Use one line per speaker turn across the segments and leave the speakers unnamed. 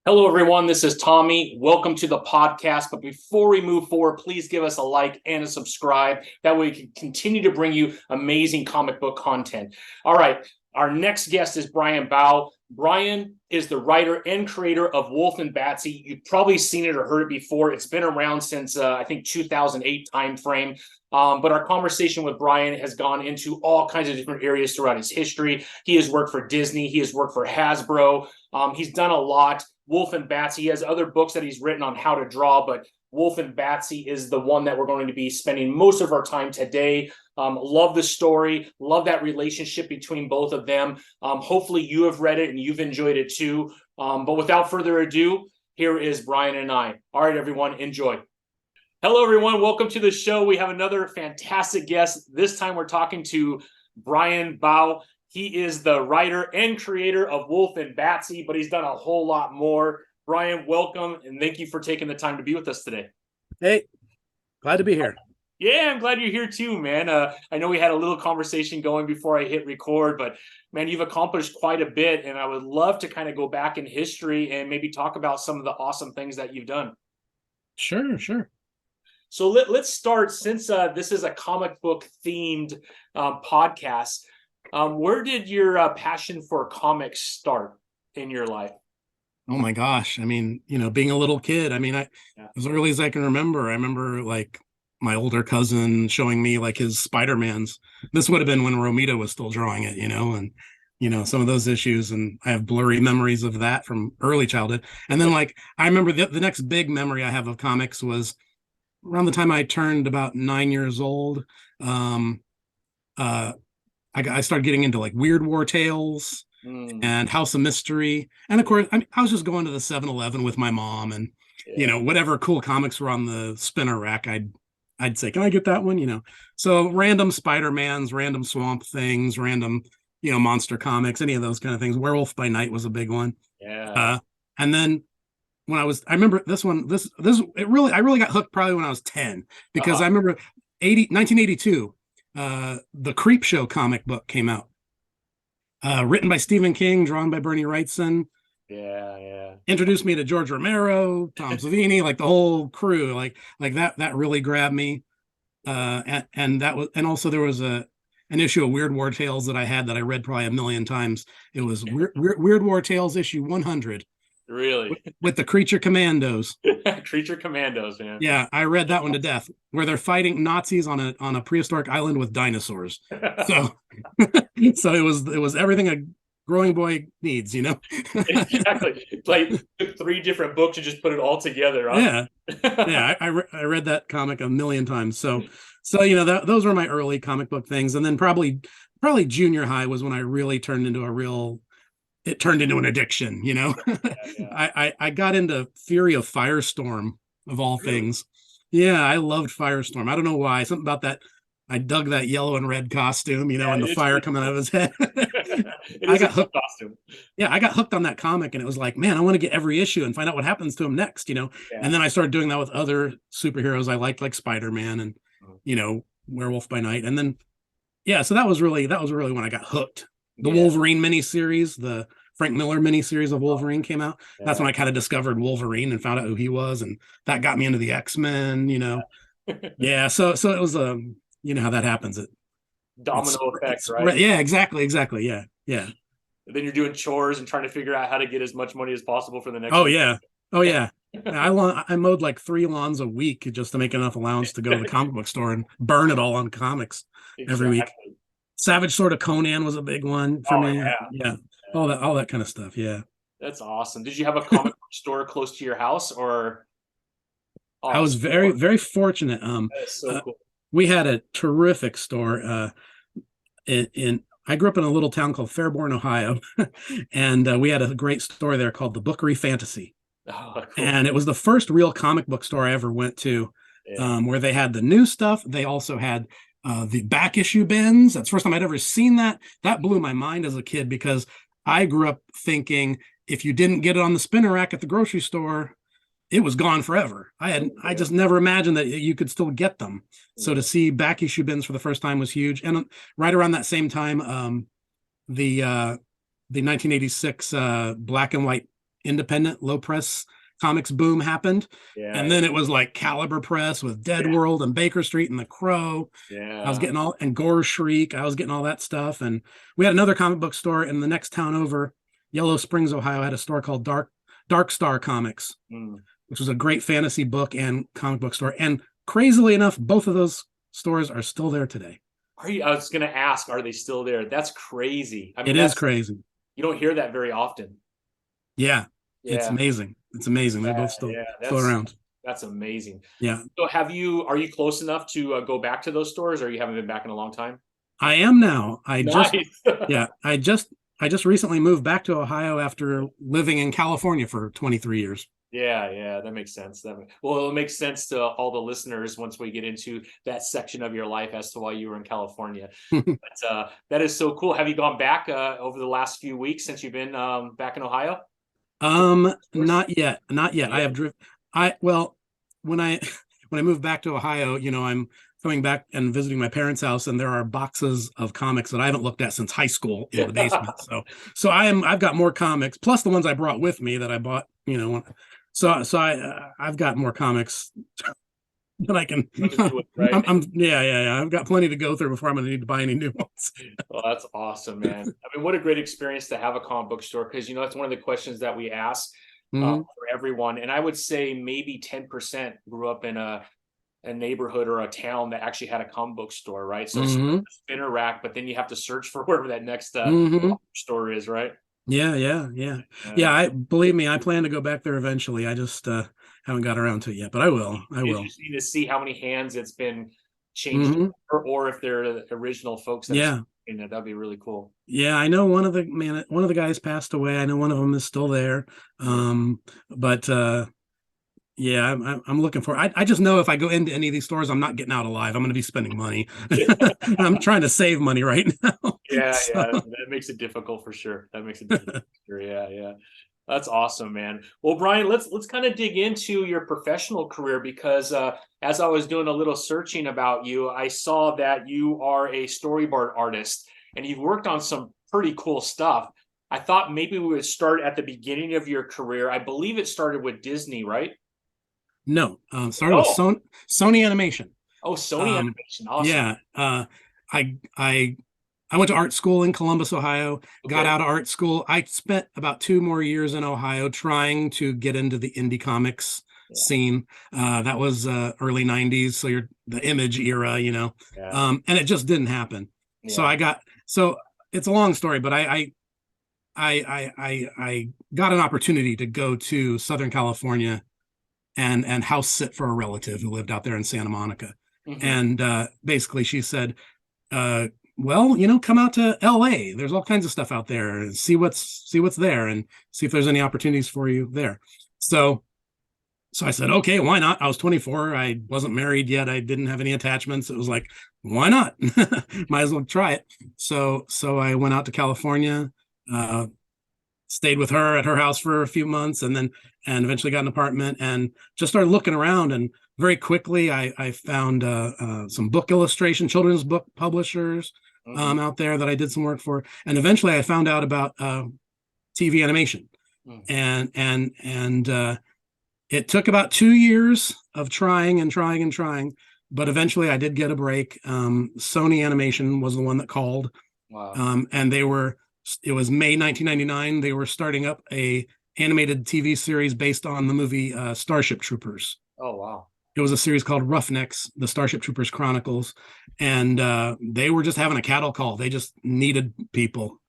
Hello, everyone. This is Tommy. Welcome to the podcast. But before we move forward, please give us a like and a subscribe. That way we can continue to bring you amazing comic book content. All right. Our next guest is Bryan Baugh. Bryan is the writer and creator of Wulf and Batsy. You've probably seen it or heard it before. It's been around since, I think, 2008 timeframe. But our conversation with Bryan has gone into all kinds of different areas throughout his history. He has worked for Disney. He has worked for Hasbro. He's done a lot. Wulf and Batsy, he has other books that he's written on how to draw, but Wulf and Batsy is the one that we're going to be spending most of our time today. Love the story. Love that relationship between both of them. Hopefully you have read it and you've enjoyed it too. But without further ado, here is Bryan and I. All right, everyone, enjoy. Hello, everyone. Welcome to the show. We have another fantastic guest. This time we're talking to Bryan Baugh. He is the writer and creator of Wulf and Batsy, but he's done a whole lot more. Bryan, welcome, and thank you for taking the time to be with us today.
Hey, glad to be here.
Yeah, I'm glad you're here too, man. I know we had a little conversation going before I hit record, but man, you've accomplished quite a bit, and I would love to kind of go back in history and maybe talk about some of the awesome things that you've done.
Sure.
So let's start, since this is a comic book themed podcast. Where did your passion for comics start in your life?
Oh my gosh. I mean, being a little kid, as early as I can remember, I remember like my older cousin showing me like his Spider-Mans. This would have been when Romita was still drawing it, and, some of those issues. And I have blurry memories of that from early childhood. And then like, I remember the next big memory I have of comics was around the time I turned about 9 years old. I started getting into like Weird War Tales and House of Mystery. And of course, I was just going to the 7-Eleven with my mom and, whatever cool comics were on the spinner rack, I'd say, can I get that one? So random Spider-Mans, random Swamp Things, random, monster comics, any of those kind of things. Werewolf by Night was a big one.
Yeah.
And then when I remember this one, I really got hooked probably when I was 10, because I remember 1982. The Creepshow comic book came out, written by Stephen King, drawn by Bernie Wrightson.
Yeah.
Introduced me to George Romero, Tom Savini, like the whole crew, like that really grabbed me. And also there was an issue of Weird War Tales that I had that I read probably a million times. It was Weird War Tales issue 100.
Really?
With the Creature Commandos.
Creature Commandos, man.
Yeah, I read that one to death, where they're fighting Nazis on a prehistoric island with dinosaurs. So so it was everything a growing boy needs,
Exactly. Like took 3 different books and just put it all together.
Huh? Yeah. I read that comic a million times. So those were my early comic book things. And then probably junior high was when I really turned into an addiction,
Yeah.
I got into Fury of Firestorm, of all things. Yeah, I loved Firestorm. I don't know why. Something about that. I dug that yellow and red costume, and the fire coming out of his head. I got hooked. Costume. Yeah, I got hooked on that comic, and it was like, man, I want to get every issue and find out what happens to him next, Yeah. And then I started doing that with other superheroes I liked, like Spider-Man and Werewolf by Night. And then so that was really when I got hooked. The Wolverine miniseries, the Frank Miller miniseries of Wolverine came out. That's when I kind of discovered Wolverine and found out who he was, and that got me into the X-Men. Yeah. So it was how that happens.
Domino effect, right?
Yeah, exactly. Yeah.
And then you're doing chores and trying to figure out how to get as much money as possible for the next.
Oh yeah. I mowed like 3 lawns a week just to make enough allowance to go to the comic book store and burn it all on comics every week. Savage Sword of Conan was a big one for me. Yeah. All that kind of stuff. Yeah.
That's awesome. Did you have a comic book store close to your house, or?
I was very, very fortunate.
That's so cool.
We had a terrific store. I grew up in a little town called Fairborn, Ohio, and we had a great store there called the Bookery Fantasy.
Oh, cool.
And it was the first real comic book store I ever went to, where they had the new stuff. They also had the back issue bins. That's the first time I'd ever seen that. That blew my mind as a kid, because I grew up thinking if you didn't get it on the spinner rack at the grocery store, it was gone forever. I just never imagined that you could still get them. So to see back issue bins for the first time was huge. And right around that same time, the 1986 black and white independent low press comics boom happened.
Yeah.
And then it was like Caliber Press with Dead World and Baker Street and The Crow. I was
Yeah.
getting all, and Gore Shriek. I was getting all that stuff. And we had another comic book store in the next town over, Yellow Springs, Ohio, had a store called Dark Star Comics, which was a great fantasy book and comic book store. And crazily enough, both of those stores are still there today.
I was going to ask, are they still there? That's crazy. I mean,
It is crazy.
You don't hear that very often.
Yeah. It's amazing. It's amazing. They're both still around.
That's amazing.
Yeah.
So are you close enough to go back to those stores, or you haven't been back in a long time?
I am now.
Nice.
I just recently moved back to Ohio after living in California for 23 years.
Yeah, that makes sense. Well, it makes sense to all the listeners once we get into that section of your life as to why you were in California. But that is so cool. Have you gone back over the last few weeks since you've been back in Ohio?
Not yet. I have driven. When I moved back to Ohio, I'm coming back and visiting my parents' house, and there are boxes of comics that I haven't looked at since high school in the basement. So I've got more comics, plus the ones I brought with me that I bought, So I've got more comics that I can. Right? I've got plenty to go through before I'm going to need to buy any new ones.
Well, that's awesome, man. I mean, what a great experience to have a comic book store, because that's one of the questions that we ask for everyone. And I would say maybe 10% grew up in a neighborhood or a town that actually had a comic book store, right? So it's a spinner rack, but then you have to search for wherever that next store is, right?
Yeah. Believe me, I plan to go back there eventually. I just haven't got around to it yet, but I will.
You just need to see how many hands it's been changed, or if they're the original folks. That'd be really cool.
Yeah, I know one of the guys passed away. I know one of them is still there. But I'm looking for. I just know if I go into any of these stores, I'm not getting out alive. I'm going to be spending money. I'm trying to save money right now.
Yeah, that makes it difficult for sure. Yeah. That's awesome, man. Well, Bryan, let's kind of dig into your professional career, because as I was doing a little searching about you, I saw that you are a storyboard artist and you've worked on some pretty cool stuff. I thought maybe we would start at the beginning of your career. I believe it started with Disney, right?
No, started with Sony Animation.
Oh, Sony Animation. Awesome.
Yeah. I went to art school in Columbus, Ohio, got out of art school. I spent about 2 more years in Ohio trying to get into the indie comics scene. That was early 90s. So the Image era, and it just didn't happen. Yeah. So it's a long story, but I got an opportunity to go to Southern California and house sit for a relative who lived out there in Santa Monica. And basically she said, well, come out to LA. There's all kinds of stuff out there, and see what's there and see if there's any opportunities for you there. So I said, okay, why not? I was 24. I wasn't married yet. I didn't have any attachments. It was like, why not? Might as well try it. So I went out to California, stayed with her at her house for a few months, and eventually got an apartment and just started looking around. And very quickly, I found some book illustration, children's book publishers out there that I did some work for. And eventually I found out about TV animation. And it took about 2 years of trying, but eventually I did get a break. Sony Animation was the one that called. Wow. And it was May 1999. They were starting up a animated TV series based on the movie Starship Troopers.
Oh, wow.
It was a series called Roughnecks, the Starship Troopers Chronicles. And they were just having a cattle call. They just needed people.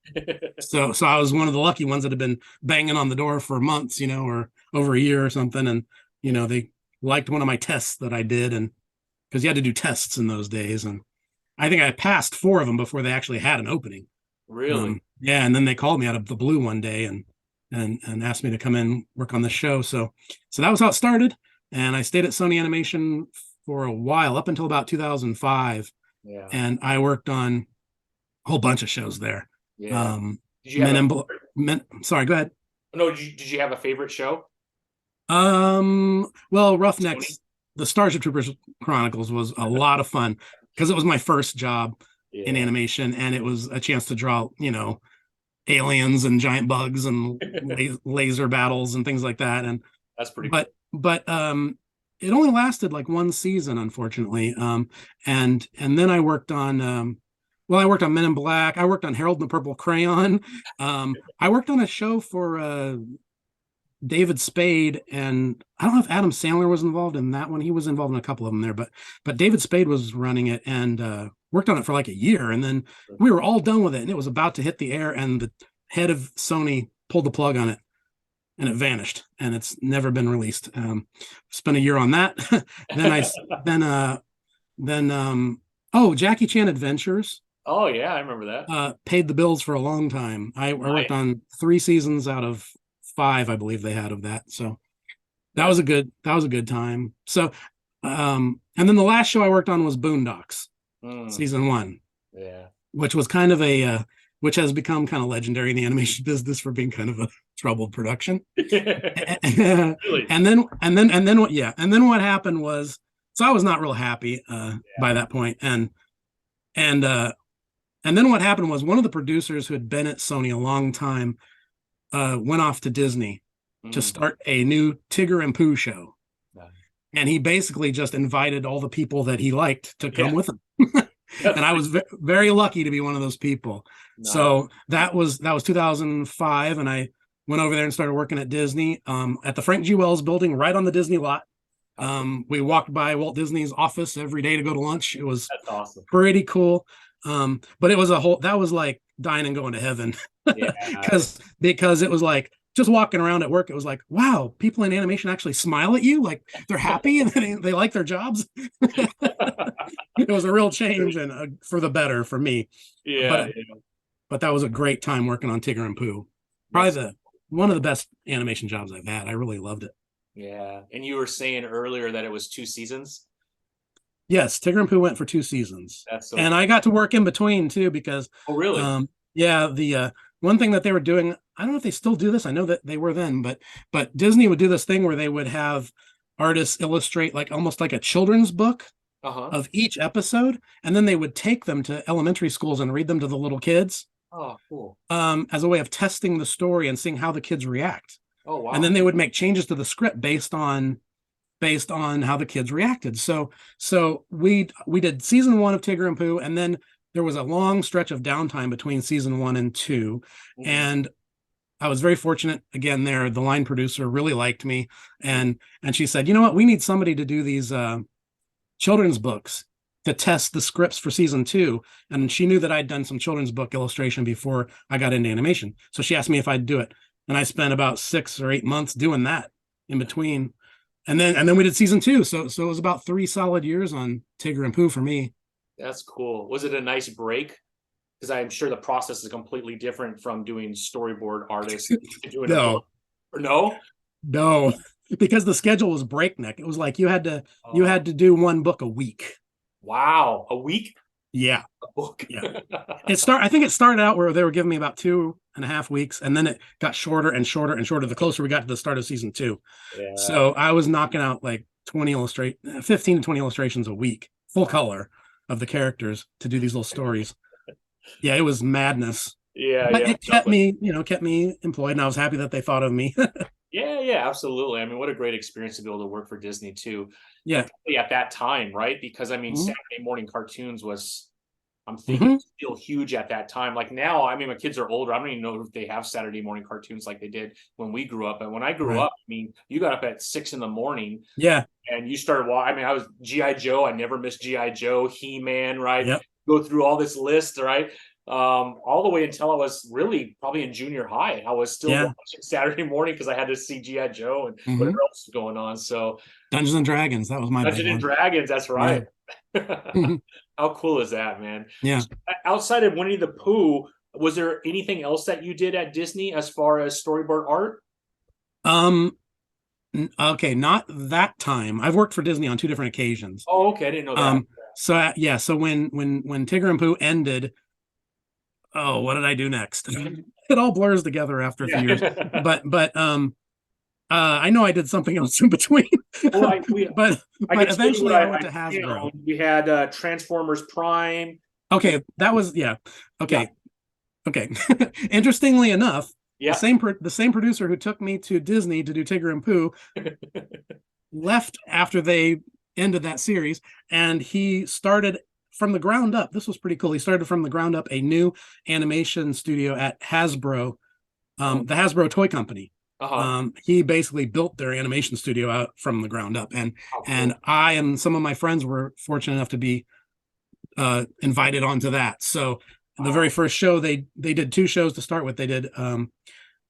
So I was one of the lucky ones that had been banging on the door for months, or over a year or something. And, they liked one of my tests that I did. And because you had to do tests in those days. And I think I passed 4 of them before they actually had an opening.
Really?
Yeah. And then they called me out of the blue one day and asked me to come in, work on the show. So that was how it started. And I stayed at Sony Animation for a while, up until about 2005. Yeah. And I worked on a whole bunch of shows there.
Yeah. Did you have
sorry, go ahead.
No, did you have a favorite show?
Well, Roughnecks, the Starship Troopers Chronicles was a lot of fun because it was my first job in animation, and it was a chance to draw, aliens and giant bugs and laser battles and things like that. And
That's pretty cool.
but it only lasted like one season, unfortunately. And then I worked on I worked on Men in Black. I worked on Harold and the Purple Crayon. I worked on a show for David Spade, and I don't know if Adam Sandler was involved in that one. He was involved in a couple of them there, but David Spade was running it, and worked on it for like a year, and then we were all done with it, and it was about to hit the air, and the head of Sony pulled the plug on it, and it vanished, and it's never been released. Spent a year on that. Then Jackie Chan Adventures.
Oh yeah, I remember that.
Paid the bills for a long time. I worked on 3 seasons out of 5, I believe they had of that. So that was a good time. So and then the last show I worked on was Boondocks, season 1.
Yeah.
Which was kind of which has become kind of legendary in the animation business for being kind of a troubled production. Really? And then what happened was, so I was not real happy by that point. And then what happened was, one of the producers who had been at Sony a long time went off to Disney to start a new Tigger and Pooh show. And he basically just invited all the people that he liked to come with him. And I was very lucky to be one of those people. Nice. So that was 2005, and I went over there and started working at Disney, at the Frank G. Wells building right on the Disney lot. We walked by Walt Disney's office every day to go to lunch. It was awesome. Pretty cool. But it was that was like dying and going to heaven. because it was like, just walking around at work, it was like, wow, people in animation actually smile at you, like they're happy and they like their jobs. It was a real change, and for the better for me. But that was a great time working on Tigger and Pooh. Probably one of the best animation jobs I've had. I really loved it.
Yeah. And you were saying earlier that it was 2 seasons?
Yes, Tigger and Pooh went for 2 seasons. And I got to work in between too, because
really?
The one thing that they were doing, I don't know if they still do this, I know that they were then, but Disney would do this thing where they would have artists illustrate like almost like a children's book of each episode, and then they would take them to elementary schools and read them to the little kids.
Oh, cool.
As a way of testing the story and seeing how the kids react.
Oh, wow.
And then they would make changes to the script based on how the kids reacted. So we did season 1 of Tigger and Pooh, and then there was a long stretch of downtime between season 1 and 2. And I was very fortunate again there. The line producer really liked me, and she said, you know what, we need somebody to do these children's books to test the scripts for season 2. And she knew that I'd done some children's book illustration before I got into animation. So she asked me if I'd do it. And I spent about 6 or 8 months doing that in between. And then we did season 2. So it was about 3 solid years on Tigger and Pooh for me.
That's cool. Was it a nice break? Because I'm sure the process is completely different from doing storyboard artists to doing
no.
Or no?
No, because the schedule was breakneck. It was like you had to do 1 book a week.
Wow, a week?
Yeah.
A book.
Yeah. I think it started out where they were giving me about 2.5 weeks, and then it got shorter and shorter and shorter the closer we got to the start of season 2. Yeah. So I was knocking out like 15 to 20 illustrations a week, full color, of the characters to do these little stories. Yeah, it was madness.
Yeah,
but it kept me employed, and I was happy that they thought of me.
Yeah, absolutely. I mean, what a great experience to be able to work for Disney too.
Yeah.
At that time, right? Because I mean, Saturday morning cartoons was, I'm thinking, still huge at that time. Like now, I mean, my kids are older. I don't even know if they have Saturday morning cartoons like they did when we grew up. And when I grew up, I mean, you got up at 6 a.m.
Yeah.
And you started I mean, I was G.I. Joe. I never missed G.I. Joe, He-Man, right?
Yep.
Go through all this list, right? All the way until I was really probably in junior high. I was still watching Saturday morning because I had to see G.I. Joe and whatever else was going on. So
Dungeons and Dragons, that was my
Dungeons and Dragons, that's right. Yeah. How cool is that, man?
Yeah.
Outside of Winnie the Pooh, was there anything else that you did at Disney as far as storyboard art?
Okay, not that time. I've worked for Disney on 2 different occasions.
Oh, okay, I didn't know that.
So when Tigger and Pooh ended, what did I do next? It all blurs together after a few years. But I know I did something else in between. Well, but eventually I went to Hasbro.
We had Transformers Prime.
Okay, that was okay. Okay. Interestingly enough,
Yeah.
the same producer who took me to Disney to do Tigger and Pooh left after they ended that series, and he started from the ground up. This was pretty cool. He started from the ground up a new animation studio at Hasbro, the Hasbro toy company.
Uh-huh.
He basically built their animation studio out from the ground up,
How
and
cool.
I and some of my friends were fortunate enough to be invited onto that. So the very
Wow.
first show, they did two shows to start with. They did a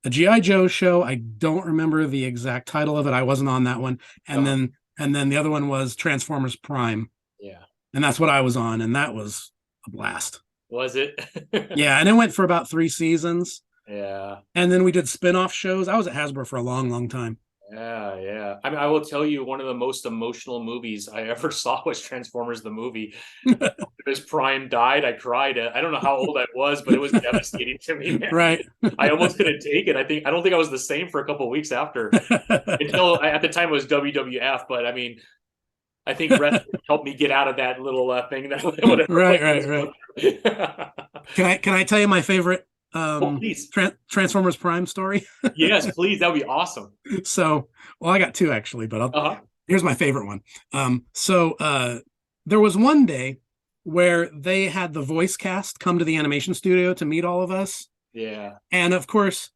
GI Joe show. I don't remember the exact title of it. I wasn't on that one. And
Uh-huh.
then the other one was Transformers Prime,
Yeah.
and that's what I was on, and that was a blast.
Was it?
Yeah, and it went for about 3 seasons,
Yeah.
and then we did spin-off shows. I was at Hasbro for a long, long time.
Yeah, yeah. I mean, I will tell you, one of the most emotional movies I ever saw was Transformers the movie. As Prime died, I cried. I don't know how old I was, but it was devastating to me, man.
Right.
I almost couldn't take it. I don't think I was the same for a couple of weeks after. Until at the time it was WWF, but I mean, I think wrestling helped me get out of that little thing that whatever
Right,
place I
right,
was
right.
going through.
Can I tell you my favorite
Oh, please.
Transformers Prime story?
Yes, please. That would be awesome.
So, well, I got two actually, but
Uh-huh.
here's my favorite one. There was one day where they had the voice cast come to the animation studio to meet all of us,
Yeah.
and of course,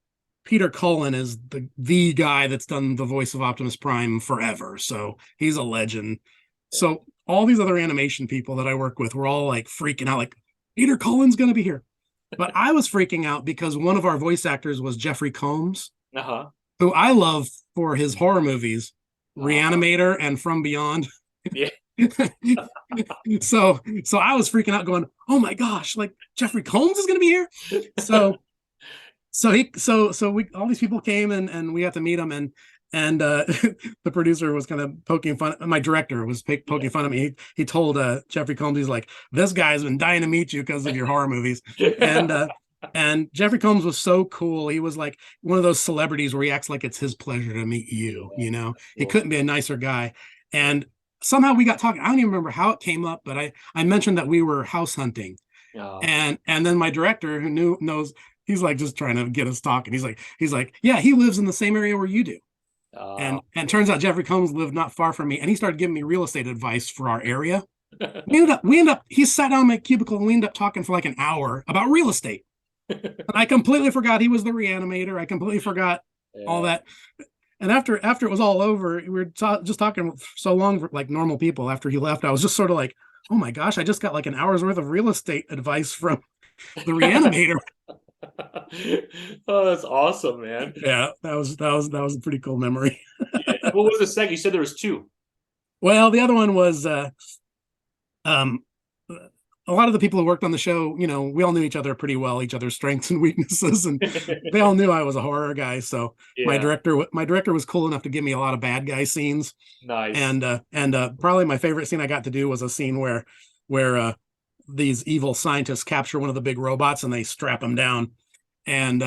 Peter Cullen is the guy that's done the voice of Optimus Prime forever, so he's a legend. So all these other animation people that I work with were all like freaking out, like Peter Cullen's going to be here. But I was freaking out because one of our voice actors was Jeffrey Combs,
Uh-huh.
who I love for his horror movies,
Uh,
Reanimator and From Beyond.
yeah.
So I was freaking out, going, "Oh my gosh! Like Jeffrey Combs is going to be here." So so we all these people came and we got to meet him, and the producer was kind of poking fun. My director was poking fun at me. He told Jeffrey Combs, he's like, "This guy's been dying to meet you because of your horror movies," and
Yeah.
Jeffrey Combs was so cool. He was like one of those celebrities where he acts like it's his pleasure to meet you. You know, he
Cool.
couldn't be a nicer guy. And somehow we got talking. I don't even remember how it came up, but I mentioned that we were house hunting,
Uh,
and then my director who knows, he's like just trying to get us talking. He's like, yeah, he lives in the same area where you do.
uh,
And turns out Jeffrey Combs lived not far from me, and he started giving me real estate advice for our area. We ended up he sat down in my cubicle and we ended up talking for like an hour about real estate. And I completely forgot he was the reanimator. I completely forgot all
yeah.
that. And after it was all over, we were just talking so long for like normal people. After he left, I was just sort of like, oh my gosh, I just got like an hour's worth of real estate advice from the reanimator.
Oh, that's awesome, man.
Yeah, that was a pretty cool memory.
Yeah. What was the second? You said there was two.
Well, the other one was um a lot of the people who worked on the show, we all knew each other pretty well, each other's strengths and weaknesses, and they all knew I was a horror guy. So
Yeah.
my director was cool enough to give me a lot of bad guy scenes,
Nice.
and probably my favorite scene I got to do was a scene where these evil scientists capture one of the big robots and they strap him down, and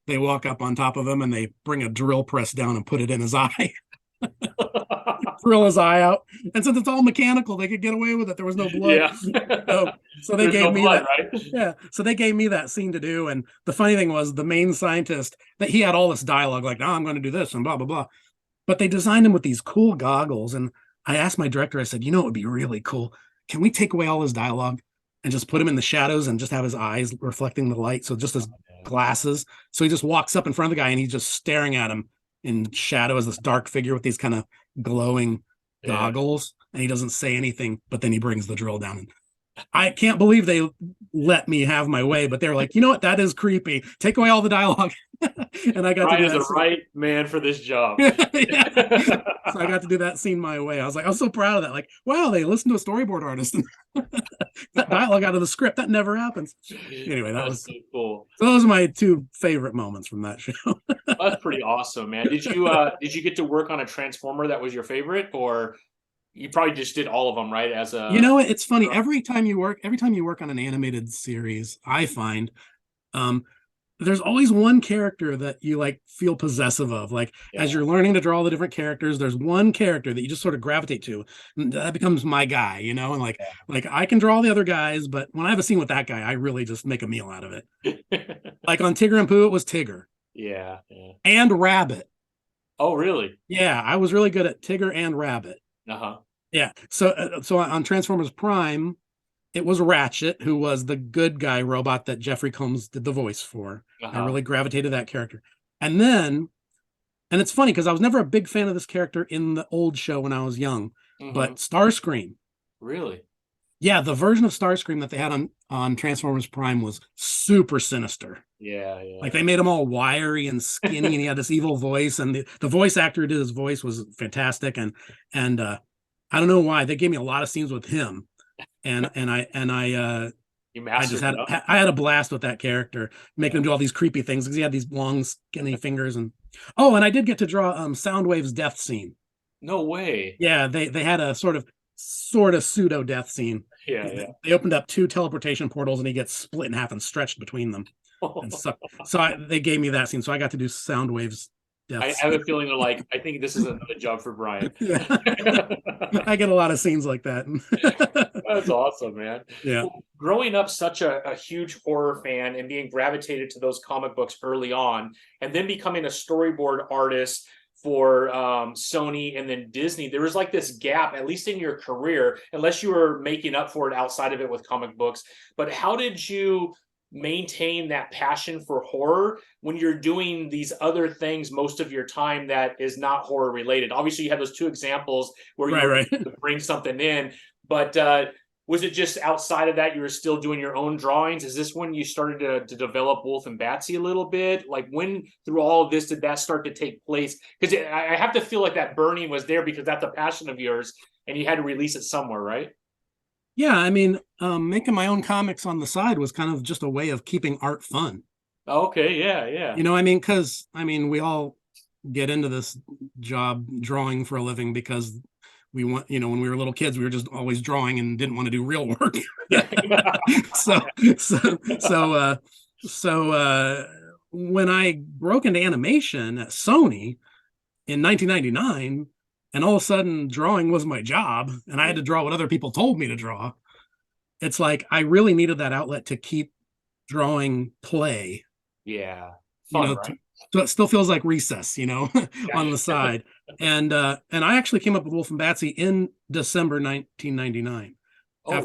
they walk up on top of him and they bring a drill press down and put it in his eye, drill his eye out. And since it's all mechanical, they could get away with it. There was no blood.
Yeah.
So, so they
There's
gave
no
me
blood,
that.
right?
Yeah. So they gave me that scene to do. And the funny thing was the main scientist, that he had all this dialogue like, I'm going to do this and blah, blah, blah. But they designed him with these cool goggles. And I asked my director, I said, it would be really cool. Can we take away all his dialogue and just put him in the shadows and just have his eyes reflecting the light? So just his glasses. So he just walks up in front of the guy and he's just staring at him in shadow as this dark figure with these kind of glowing
Yeah.
goggles. And he doesn't say anything, but then he brings the drill down. And I can't believe they let me have my way, but they're like, you know what? That is creepy. Take away all the dialogue. And I got to
Bryan
do
is
that
the
scene.
right man for this job.
Yeah. So I got to do that scene my way. I was so proud of that. Like, wow, they listened to a storyboard artist and that dialogue out of the script. That never happens. Anyway,
That's so cool.
so those are my two favorite moments from that show.
That's pretty awesome, man. Did you get to work on a Transformer that was your favorite, or you probably just did all of them, right? As a
It's funny. Every time you work on an animated series, I find um there's always one character that you like feel possessive of. Like as
Yeah.
you're learning to draw the different characters, there's one character that you just sort of gravitate to. And that becomes my guy, you know, and like I can draw the other guys, but when I have a scene with that guy, I really just make a meal out of it. Like on Tigger and Pooh, it was Tigger
Yeah. Yeah.
and Rabbit.
Oh, really?
Yeah, I was really good at Tigger and Rabbit.
Uh-huh.
Yeah. So on Transformers Prime, it was Ratchet, who was the good guy robot that Jeffrey Combs did the voice for. I
Uh-huh.
really gravitated to that character. And then, and it's funny because I was never a big fan of this character in the old show when I was young,
Hmm.
but Starscream.
Really?
Yeah, the version of Starscream that they had on Transformers Prime was super sinister.
Yeah, yeah.
Like they made him all wiry and skinny, and he had this evil voice, and the voice actor who did his voice was fantastic. And I don't know why they gave me a lot of scenes with him, and
You
I just
mastered
had
it, huh?
I had a blast with that character, making
Yeah.
him do all these creepy things because he had these long, skinny fingers. And oh, and I did get to draw Soundwave's death scene.
No way.
Yeah, they had a sort of pseudo death scene.
Yeah, yeah.
They opened up two teleportation portals, and he gets split in half and stretched between them. And they gave me that scene, so I got to do Soundwave's
I
death
have
scene.
a feeling they're like, I think this is another job for Bryan.
Yeah, I get a lot of scenes like that.
That's awesome, man.
Yeah.
Well, growing up such a huge horror fan and being gravitated to those comic books early on, and then becoming a storyboard artist for Sony and then Disney, there was like this gap, at least in your career, unless you were making up for it outside of it with comic books. But how did you maintain that passion for horror when you're doing these other things most of your time that is not horror related? Obviously, you have those two examples where you were
Right.
able to bring something in, but was it just outside of that you were still doing your own drawings? Is this when you started to develop Wulf and Batsy a little bit? Like when through all of this did that start to take place? Because I have to feel like that burning was there because that's a passion of yours and you had to release it somewhere, right?
Yeah, I mean, making my own comics on the side was kind of just a way of keeping art fun.
Okay, yeah, yeah.
You know, I mean, because I mean, we all get into this job drawing for a living because we want, you know, when we were little kids, we were just always drawing and didn't want to do real work. so, so, so, uh, so, when I broke into animation at Sony in 1999, and all of a sudden drawing was my job, and I had to draw what other people told me to draw. It's like I really needed that outlet to keep drawing play,
Yeah.
you
Fun,
know,
right?
so it still feels like recess, you know, on the
Yeah.
side. And I actually came up with Wolf and Batsy in December 1999
Oh, wow.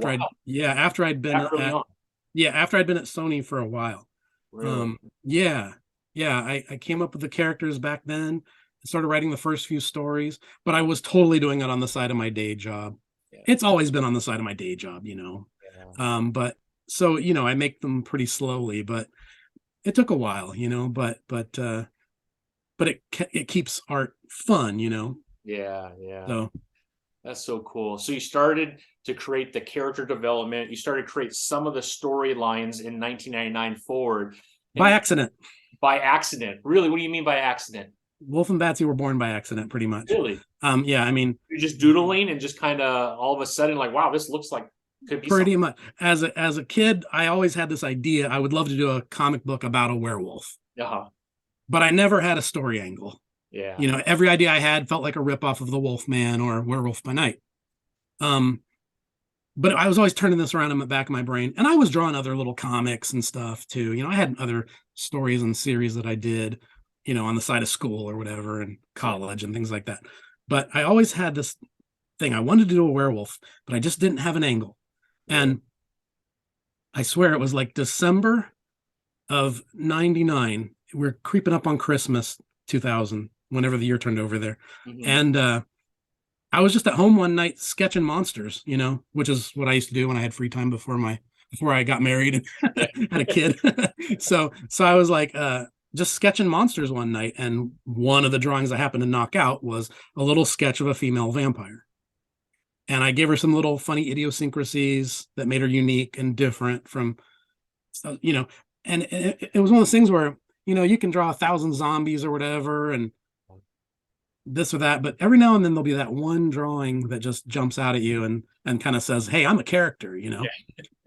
after I'd been
That early
at
on.
after I'd been at Sony for a while.
Really?
Yeah, yeah, I came up with the characters back then, started writing the first few stories, but I was totally doing it on the side of my day job.
Yeah.
It's always been on the side of my day job, you know.
Yeah.
But so, you know, I make them pretty slowly, but it took a while, you know, but it keeps art fun, you know.
Yeah, yeah.
So
That's so cool. So you started to create the character development. You started to create some of the storylines in 1999 forward.
by
And
accident.
by accident. Really? What do you mean by accident?
Wolf and Batsy were born by accident, pretty much.
Really?
Yeah, I mean,
You're just doodling and just kind of all of a sudden like, wow, this looks like could be
pretty
something.
much. As a kid, I always had this idea. I would love to do a comic book about a werewolf,
Uh-huh.
but I never had a story angle.
Yeah.
You know, every idea I had felt like a ripoff of the Wolf Man or Werewolf by Night. But I was always turning this around in the back of my brain, and I was drawing other little comics and stuff too. You know, I had other stories and series that I did, you know, on the side of school or whatever, and college and things like that. But I always had this thing. I wanted to do a werewolf, but I just didn't have an angle. And I swear it was like December of 99. We're creeping up on Christmas 2000, whenever the year turned over there.
Mhm.
And I was just at home one night sketching monsters, you know, which is what I used to do when I had free time before I got married and had a kid. So I was like just sketching monsters one night, and one of the drawings I happened to knock out was a little sketch of a female vampire. And I gave her some little funny idiosyncrasies that made her unique and different from, you know, and it was one of those things where, you know, you can draw 1,000 zombies or whatever and this or that, but every now and then there'll be that one drawing that just jumps out at you and kind of says, hey, I'm a character, you know.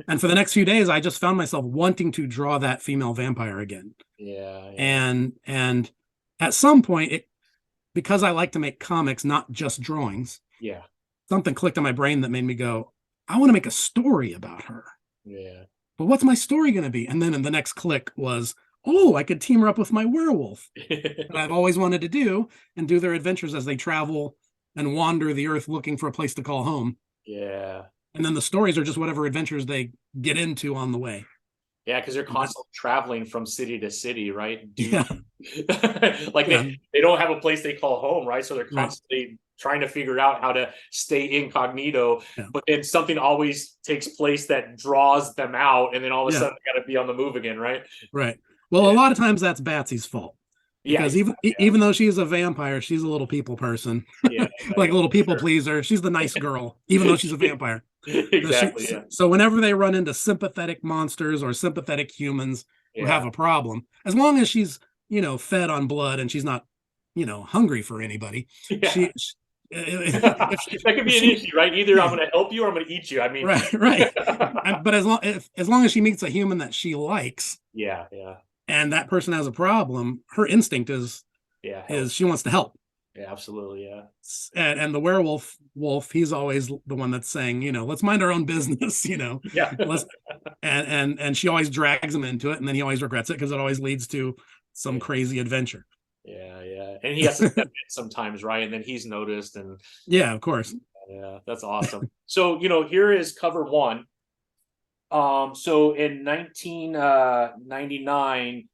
And for the next few days I just found myself wanting to draw that female vampire again.
Yeah, yeah,
And at some point, because I like to make comics, not just drawings,
yeah,
something clicked in my brain that made me go, I want to make a story about her.
yeah.
But what's my story going to be? And then in the next click was, oh, I could team her up with my werewolf that I've always wanted to do, and do their adventures as they travel and wander the earth looking for a place to call home.
Yeah.
And then the stories are just whatever adventures they get into on the way.
Yeah, because they're constantly traveling from city to city, right?
Yeah,
Like
yeah,
they don't have a place they call home, right? So they're
right,
constantly trying to figure out how to stay incognito.
yeah,
But then something always takes place that draws them out, and then all of a
yeah,
sudden they got to be on the move again, right?
right. Well, a
Yeah,
lot of times that's Batsy's fault,
yeah,
because even though she's a vampire, she's a little people person,
yeah,
like a little
for
people
sure.
pleaser. She's the nice girl, even though she's a vampire.
Exactly. Yeah,
So whenever they run into sympathetic monsters or sympathetic humans who have
yeah,
a problem, as long as she's, fed on blood and she's not, hungry for anybody,
yeah.
she,
That could
if
be an
she,
issue, right? Either I'm
yeah,
going to help you or I'm going to eat you. I mean,
right, right. But as long as she meets a human that she likes
yeah, yeah,
and that person has a problem, her instinct
yeah. Help.
is she wants to help.
Yeah, absolutely. Yeah.
And the werewolf Wolf, he's always the one that's saying, let's mind our own business,
Yeah.
let's and she always drags him into it, and then he always regrets it because it always leads to some
Yeah.
crazy adventure.
Yeah, yeah. And he has to step in sometimes, right? And then he's noticed, and
Yeah, of course.
yeah, that's awesome. So, here is cover one. So in 1999,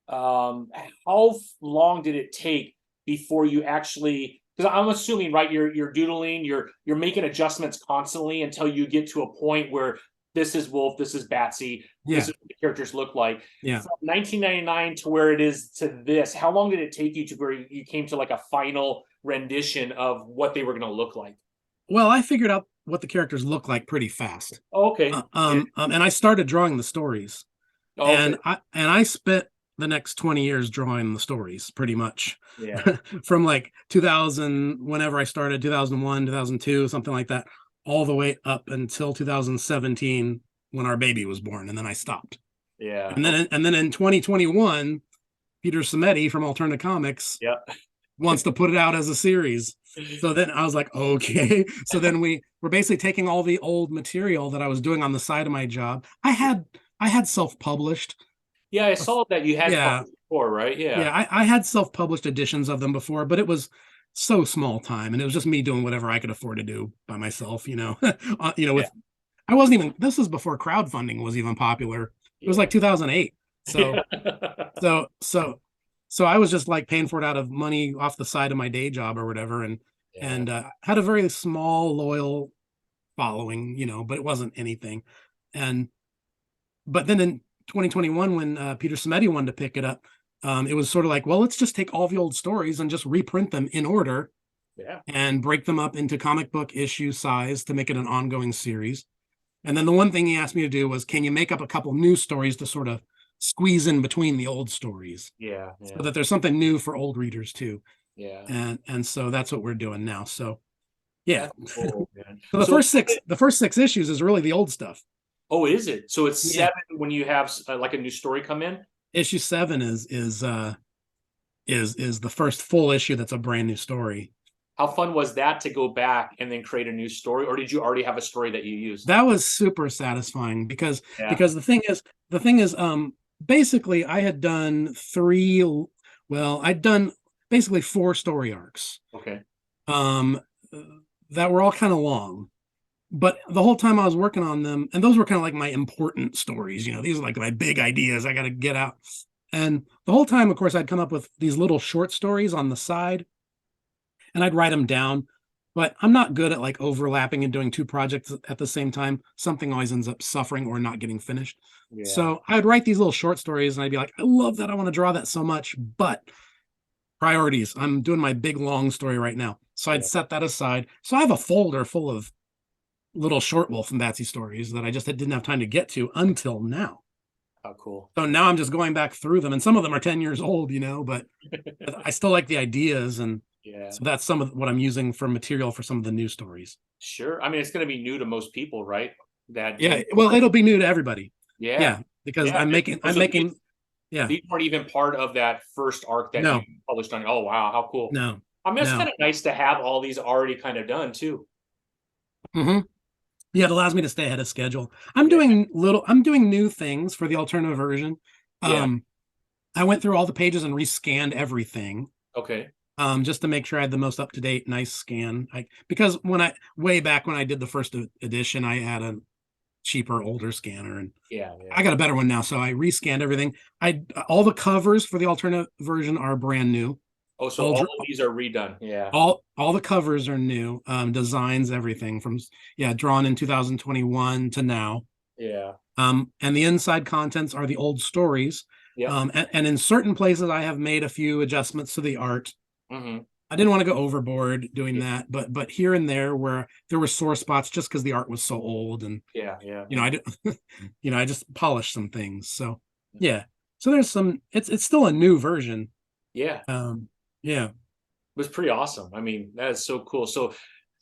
how long did it take before you actually, because I'm assuming, right, you're doodling, you're making adjustments constantly until you get to a point where this is Wulf, this is Batsy, this
Yeah,
is what the characters look like.
yeah.
From 1999 to where it is to this, how long did it take you to where you came to like a final rendition of what they were going to look like?
Well, I figured out what the characters look like pretty fast.
Oh, okay. Yeah.
And I started drawing the stories,
Oh, okay.
and I spent the next 20 years drawing the stories pretty much
Yeah.
from like 2000, whenever I started, 2001, 2002, something like that, all the way up until 2017 when our baby was born, and then I stopped.
Yeah.
And then in 2021, Peter Samedi from Alterna Comics
Yeah.
wants to put it out as a series. So then I was like, okay. So then we're basically taking all the old material that I was doing on the side of my job. I had self-published.
Yeah, I saw that you had
Yeah.
published before, right? Yeah.
Yeah. I had self-published editions of them before, but it was so small time. And it was just me doing whatever I could afford to do by myself,
Yeah.
with I wasn't even, this was before crowdfunding was even popular. It was
Yeah.
like 2008. So,
Yeah.
so, so, so I was just like paying for it out of money off the side of my day job or whatever. And,
Yeah.
and, had a very small, loyal following, but it wasn't anything. And, but then in 2021, when Peter Samedi wanted to pick it up, it was sort of like, well, let's just take all the old stories and just reprint them in order
Yeah.
and break them up into comic book issue size to make it an ongoing series. And then the one thing he asked me to do was, can you make up a couple new stories to sort of squeeze in between the old stories
Yeah.
so that there's something new for old readers too?
Yeah.
And so that's what we're doing now. So yeah.
That's cool, man.
So
So,
the first six issues is really the old stuff.
oh, is it? So it's
Yeah.
7 when you have like a new story come in?
Issue 7 is the first full issue that's a brand new story.
How fun was that to go back and then create a new story, or did you already have a story that you used?
That was super satisfying because
Yeah.
the thing is basically I had done I'd done basically 4 story arcs
Okay.
um that were all kind of long, but the whole time I was working on them, and those were kind of like my important stories, these are like my big ideas I got to get out. And the whole time, of course, I'd come up with these little short stories on the side and I'd write them down. But I'm not good at like overlapping and doing 2 projects at the same time. Something always ends up suffering or not getting finished.
Yeah.
So I would write these little short stories and I'd be like, I love that. I want to draw that so much, but priorities. I'm doing my big long story right now. So I'd
Yeah.
set that aside. So I have a folder full of little short Wulf and Batsy stories that I just didn't have time to get to until now.
How cool.
So now I'm just going back through them, and some of them are 10 years old, but I still like the ideas. And
Yeah.
so that's some of what I'm using for material for some of the new stories.
Sure. I mean, it's going to be new to most people, right?
Yeah. Well, it'll be new to everybody.
Yeah.
Yeah. Because
Yeah.
I'm making Yeah.
These weren't even part of that first arc that you
No,
published on. Oh wow, how cool!
no,
I mean, it's kind
no.
of nice to have all these already kind of done too.
Hmm. Yeah, it allows me to stay ahead of schedule.
Yeah,
I'm doing new things for the alternative version.
yeah.
Um, I went through all the pages and rescanned everything,
Okay.
just to make sure I had the most up to date, nice scan. Because way back when I did the first edition, I had a cheaper, older scanner, and
Yeah, yeah.
I got a better one now. So I rescanned everything. All the covers for the alternate version are brand new.
Oh, so
All
all of these are redone. Yeah,
all the covers are new. Designs, everything from drawn in 2021 to now.
yeah.
And the inside contents are the old stories.
Yep.
And in certain places, I have made a few adjustments to the art.
Mm-hmm.
I didn't want to go overboard doing
Yeah,
that, but here and there where there were sore spots, just because the art was so old, and
yeah, yeah.
I did, I just polished some things. So yeah, so there's some. It's still a new version.
Yeah. It
Yeah.
was pretty awesome. I mean, that is so cool. So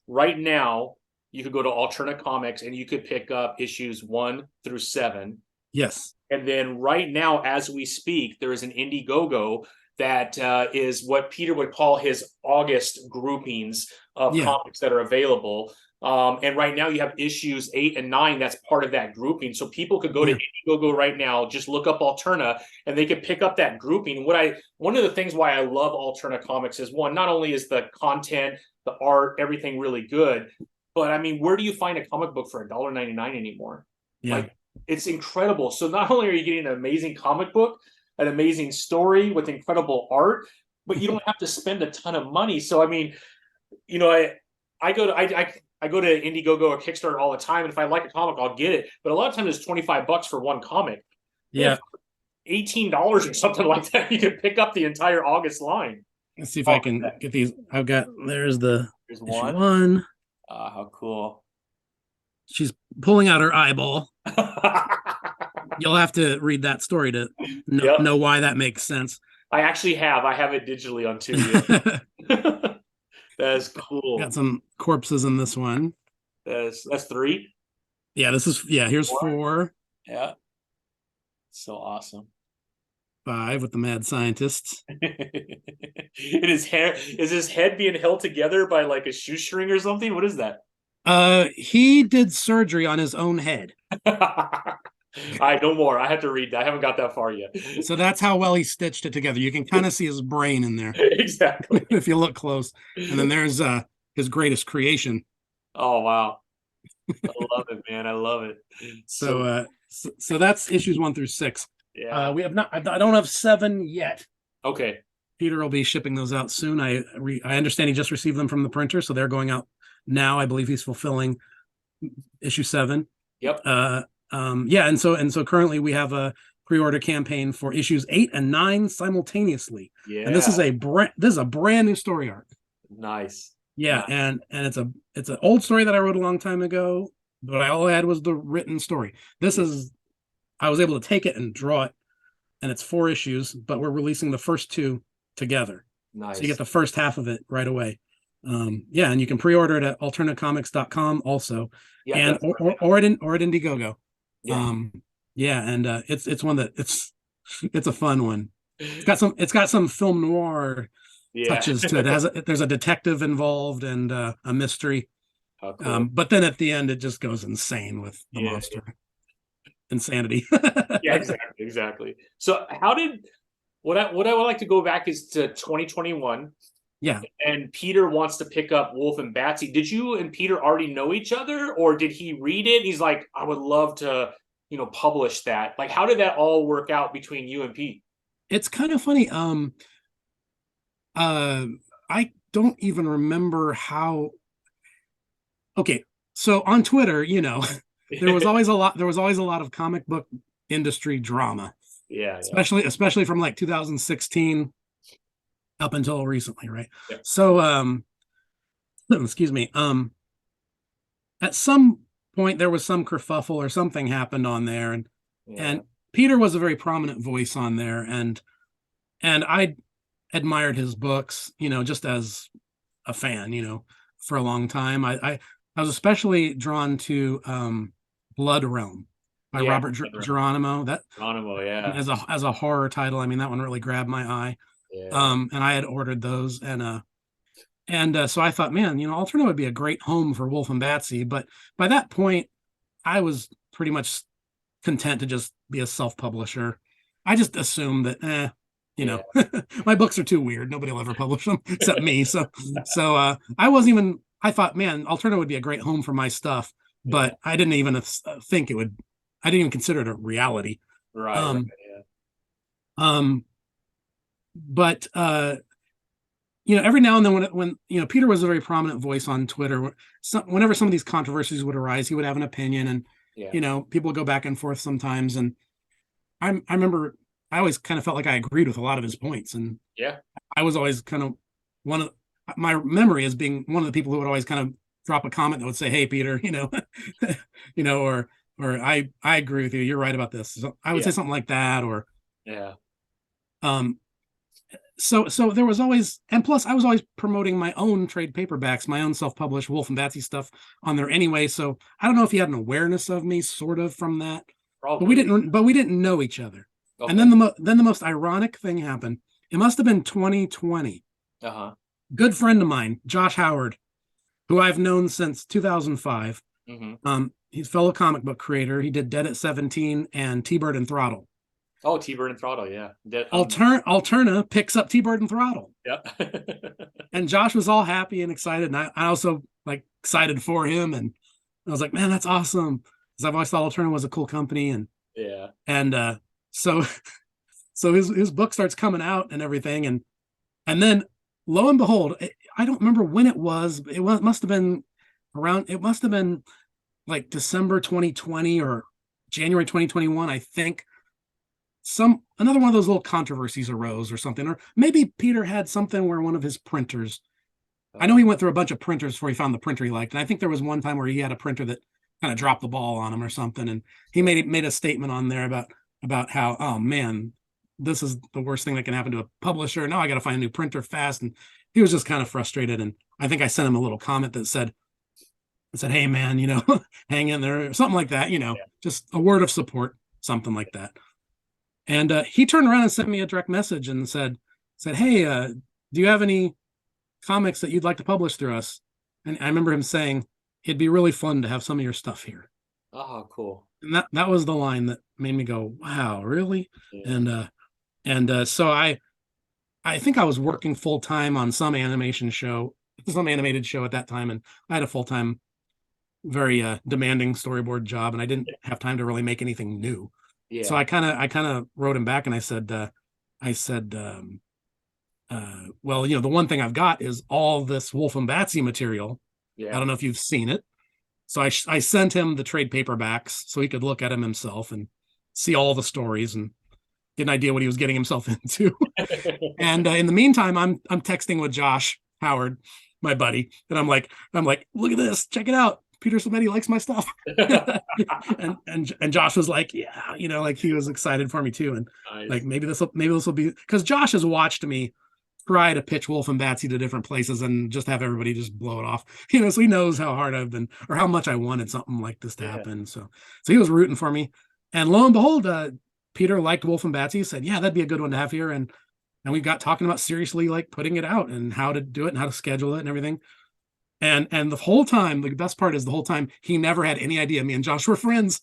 right now, you could go to Alterna Comics and you could pick up issues 1 through 7.
Yes.
And then right now, as we speak, there is an Indiegogo that is what Peter would call his August groupings of
Yeah.
comics that are available. And right now you have issues 8 and 9 that's part of that grouping. So people could go to Indiegogo right now, just look up Alterna, and they could pick up that grouping. One of the things why I love Alterna Comics is, one, not only is the content, the art, everything really good, but I mean, where do you find a comic book for $1.99 anymore?
Yeah.
Like, it's incredible. So not only are you getting an amazing comic book, an amazing story with incredible art, but you don't have to spend a ton of money. So I mean, I go to Indiegogo or Kickstarter all the time, and if I like a comic, I'll get it. But a lot of times it's $25 for one comic.
Yeah.
$18 or something like that. You can pick up the entire August line.
Let's see if I can get these. There's
Here's
issue
one.
one.
How cool.
She's pulling out her eyeball. You'll have to read that story to know why that makes sense.
I actually have. I have it digitally on 2. That's cool.
Got some corpses in this one.
That's 3.
Yeah, here's 4.
Yeah. So awesome.
5 with the mad scientists.
And his hair, is his head being held together by like a shoestring or something? What is that?
He did surgery on his own head.
All right, no more. I have to read that. I haven't got that far yet.
So that's how well he stitched it together. You can kind of see his brain in there.
Exactly.
If you look close. And then there's his greatest creation.
Oh wow. I love it, man. I love it.
So that's issues 1 through 6.
Yeah.
We have not. I don't have 7 yet.
Okay.
Peter will be shipping those out soon. I understand he just received them from the printer, so they're going out now. I believe he's fulfilling issue 7.
Yep.
And so currently we have a pre-order campaign for issues 8 and 9 simultaneously.
Yeah.
And this is a brand new story arc.
Nice.
Yeah, nice. And it's an old story that I wrote a long time ago, but all I had was the written story. I was able to take it and draw it, and it's 4 issues, but we're releasing the first 2 together.
Nice.
So you get the first half of it right away. And you can pre-order it at alternacomics.com also. Yeah, and or at Indiegogo. Yeah. It's one that it's a fun one. It's got some film noir touches to it. There's a detective involved and a mystery. Oh, cool. But then at the end it just goes insane with the monster. Insanity.
Yeah, exactly. So what I would like to go back is to 2021.
Yeah.
And Peter wants to pick up Wulf and Batsy. Did you and Peter already know each other, or did he read it? He's like, I would love to, publish that. Like, how did that all work out between you and Pete?
It's kind of funny. I don't even remember how. Okay, so on Twitter, there was always a lot of comic book industry drama.
Yeah.
Especially from like 2016 up until recently, right?
Yeah.
So excuse me. At some point there was some kerfuffle or something happened on there, and Peter was a very prominent voice on there, and I admired his books, just as a fan, for a long time. I was especially drawn to Blood Realm. by Robert Geronimo. That
Geronimo, yeah.
as a horror title, I mean, that one really grabbed my eye.
Yeah.
And I had ordered those, and so I thought, man, Alterna would be a great home for Wulf and Batsy. But by that point, I was pretty much content to just be a self-publisher. I just assumed that, my books are too weird. Nobody will ever publish them except me. So I wasn't even. I thought, man, Alterna would be a great home for my stuff, but I didn't even think it would. I didn't even consider it a reality.
Right.
But every now and then when Peter was a very prominent voice on Twitter, whenever some of these controversies would arise, he would have an opinion, and people would go back and forth sometimes. And I remember I always kind of felt like I agreed with a lot of his points, and I was always kind of my memory as being one of the people who would always kind of drop a comment that would say, "Hey, Peter, or I agree with you. You're right about this." So I would say something like that, or So there was always, and plus I was always promoting my own trade paperbacks, my own self-published Wulf and Batsy stuff on there anyway. So I don't know if he had an awareness of me, sort of, from that.
Probably.
But we didn't know each other.
Okay.
And then the most ironic thing happened. It must have been 2020. Good friend of mine, Josh Howard, who I've known since 2005. He's a fellow comic book creator. He did Dead at 17 and T-Bird and Throttle.
Oh, T-Bird and Throttle, yeah.
Alterna picks up T-Bird and Throttle.
Yeah.
And Josh was all happy and excited. And I also excited for him. And I was like, man, that's awesome. Because I've always thought Alterna was a cool company. And so his book starts coming out and everything. And then lo and behold, I don't remember when it was. It must have been like December 2020 or January 2021, I think. Another one of those little controversies arose or something, or maybe Peter had something where one of his printers, I know he went through a bunch of printers before he found the printer he liked. And I think there was one time where he had a printer that kind of dropped the ball on him or something. And he made a statement on there about how, oh man, this is the worst thing that can happen to a publisher. Now I got to find a new printer fast. And he was just kind of frustrated. And I think I sent him a little comment that said, hey man, hang in there, or something like that, just a word of support, something like that. And he turned around and sent me a direct message and said, hey, do you have any comics that you'd like to publish through us? And I remember him saying, it'd be really fun to have some of your stuff here.
Oh, cool.
And that was the line that made me go, wow, really? Yeah. And so I think I was working full time on some animated show at that time. And I had a full-time, very demanding storyboard job, and I didn't have time to really make anything new. Yeah. So I kind of wrote him back and I said, well, the one thing I've got is all this Wulf and Batsy material. Yeah. I don't know if you've seen it. So I sent him the trade paperbacks so he could look at them himself and see all the stories and get an idea what he was getting himself into. And in the meantime, I'm texting with Josh Howard, my buddy, and I'm like, look at this, check it out. Peter Clemente likes my stuff. and Josh was like, yeah, he was excited for me too. And nice. Maybe this will be, because Josh has watched me try to pitch Wulf and Batsy to different places and just have everybody just blow it off. So he knows how hard I've been or how much I wanted something like this to happen. So he was rooting for me. And lo and behold, Peter liked Wulf and Batsy, said, yeah, that'd be a good one to have here. And we got talking about seriously putting it out and how to do it and how to schedule it and everything. And the whole time, the best part is the whole time, he never had any idea me and Josh were friends.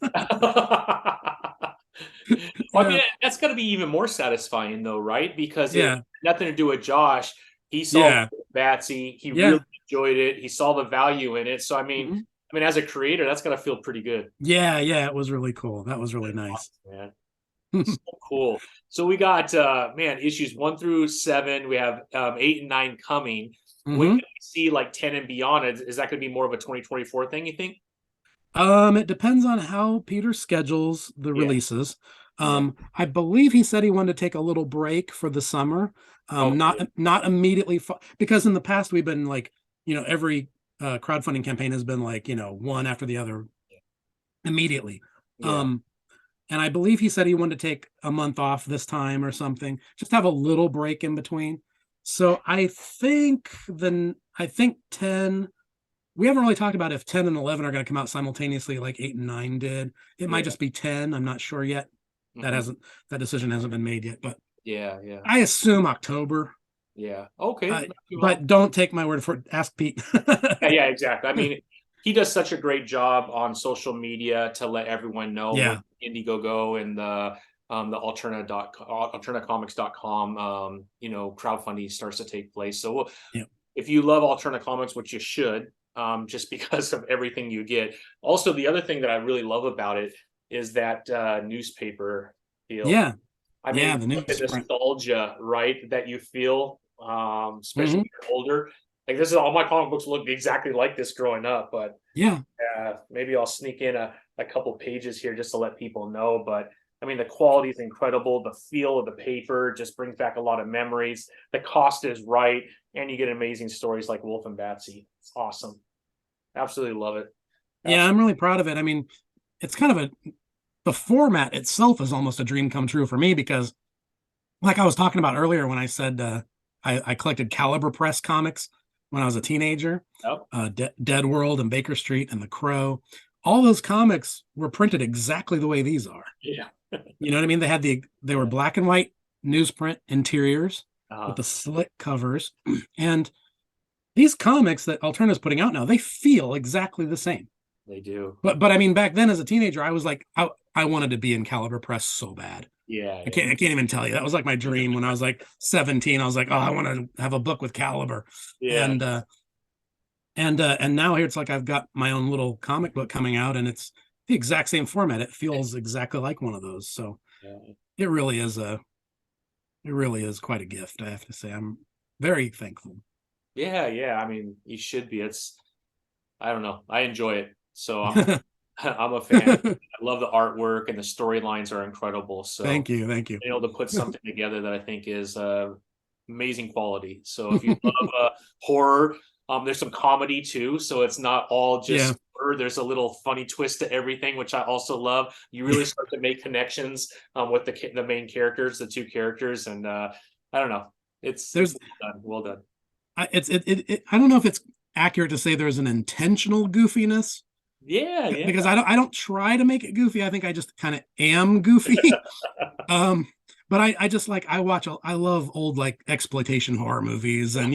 I mean, that's got to be even more satisfying, though, right? Because it had nothing to do with Josh. He saw Batsy. He really enjoyed it. He saw the value in it. So, I mean, as a creator, that's got to feel pretty good.
Yeah, it was really cool. That was really nice.
Awesome, man. So cool. So we got, issues 1 through 7. We have 8 and 9 coming. When can we see 10 and beyond? Is that going to be more of a 2024 thing, you think?
It depends on how Peter schedules the releases. I believe he said he wanted to take a little break for the summer. Not immediately, because in the past we've been every crowdfunding campaign has been one after the other immediately. And I believe he said he wanted to take a month off this time or something, just have a little break in between. So I think 10 we haven't really talked about if 10 and 11 are going to come out simultaneously like 8 and 9 did. It might just be 10. I'm not sure yet. That decision hasn't been made yet, but
yeah, yeah,
I assume October.
yeah. Okay,
but don't take my word for it. Ask Pete.
yeah, exactly. I mean, he does such a great job on social media to let everyone know when Indiegogo and the alternacomics.com crowdfunding starts to take place. So if you love Alterna Comics, which you should, just because of everything you get. Also, the other thing that I really love about it is that newspaper feel.
Yeah.
I mean,
the
nostalgia, right, that you feel, especially when you're older. Like, this is all my comic books look exactly like this growing up, but maybe I'll sneak in a couple pages here just to let people know. But I mean, the quality is incredible. The feel of the paper just brings back a lot of memories. The cost is right, and you get amazing stories like Wulf and Batsy. It's awesome. Absolutely love it.
Yeah, I'm really proud of it. I mean, it's kind of the format itself is almost a dream come true for me because, like I was talking about earlier when I said I collected Caliber Press comics when I was a teenager, Dead World and Baker Street and The Crow. All those comics were printed exactly the way these are.
Yeah.
You know what I mean? They were black and white newsprint interiors with the slick covers. And these comics that Alterna is putting out now, they feel exactly the same.
They do.
But I mean, back then as a teenager, I was like, I wanted to be in Caliber Press so bad.
Yeah.
I can't even tell you. That was like my dream when I was like 17. I was like, oh, I want to have a book with Caliber. Yeah. And now here it's like I've got my own little comic book coming out, and it's the exact same format. It feels exactly like one of those. So it really is quite a gift, I have to say. I'm very thankful.
Yeah. I mean, you should be. I don't know. I enjoy it. So I'm a fan. I love the artwork, and the storylines are incredible. So
thank you.
Being able to put something together that I think is amazing quality. So if you love horror, there's some comedy too. So it's not all just horror. There's a little funny twist to everything, which I also love. You really start to make connections with the main characters, the two characters, and I don't know. It's well done.
I don't know if it's accurate to say there's an intentional goofiness.
Yeah.
Because I don't try to make it goofy. I think I just kind of am goofy. But I just like I love old like exploitation horror movies and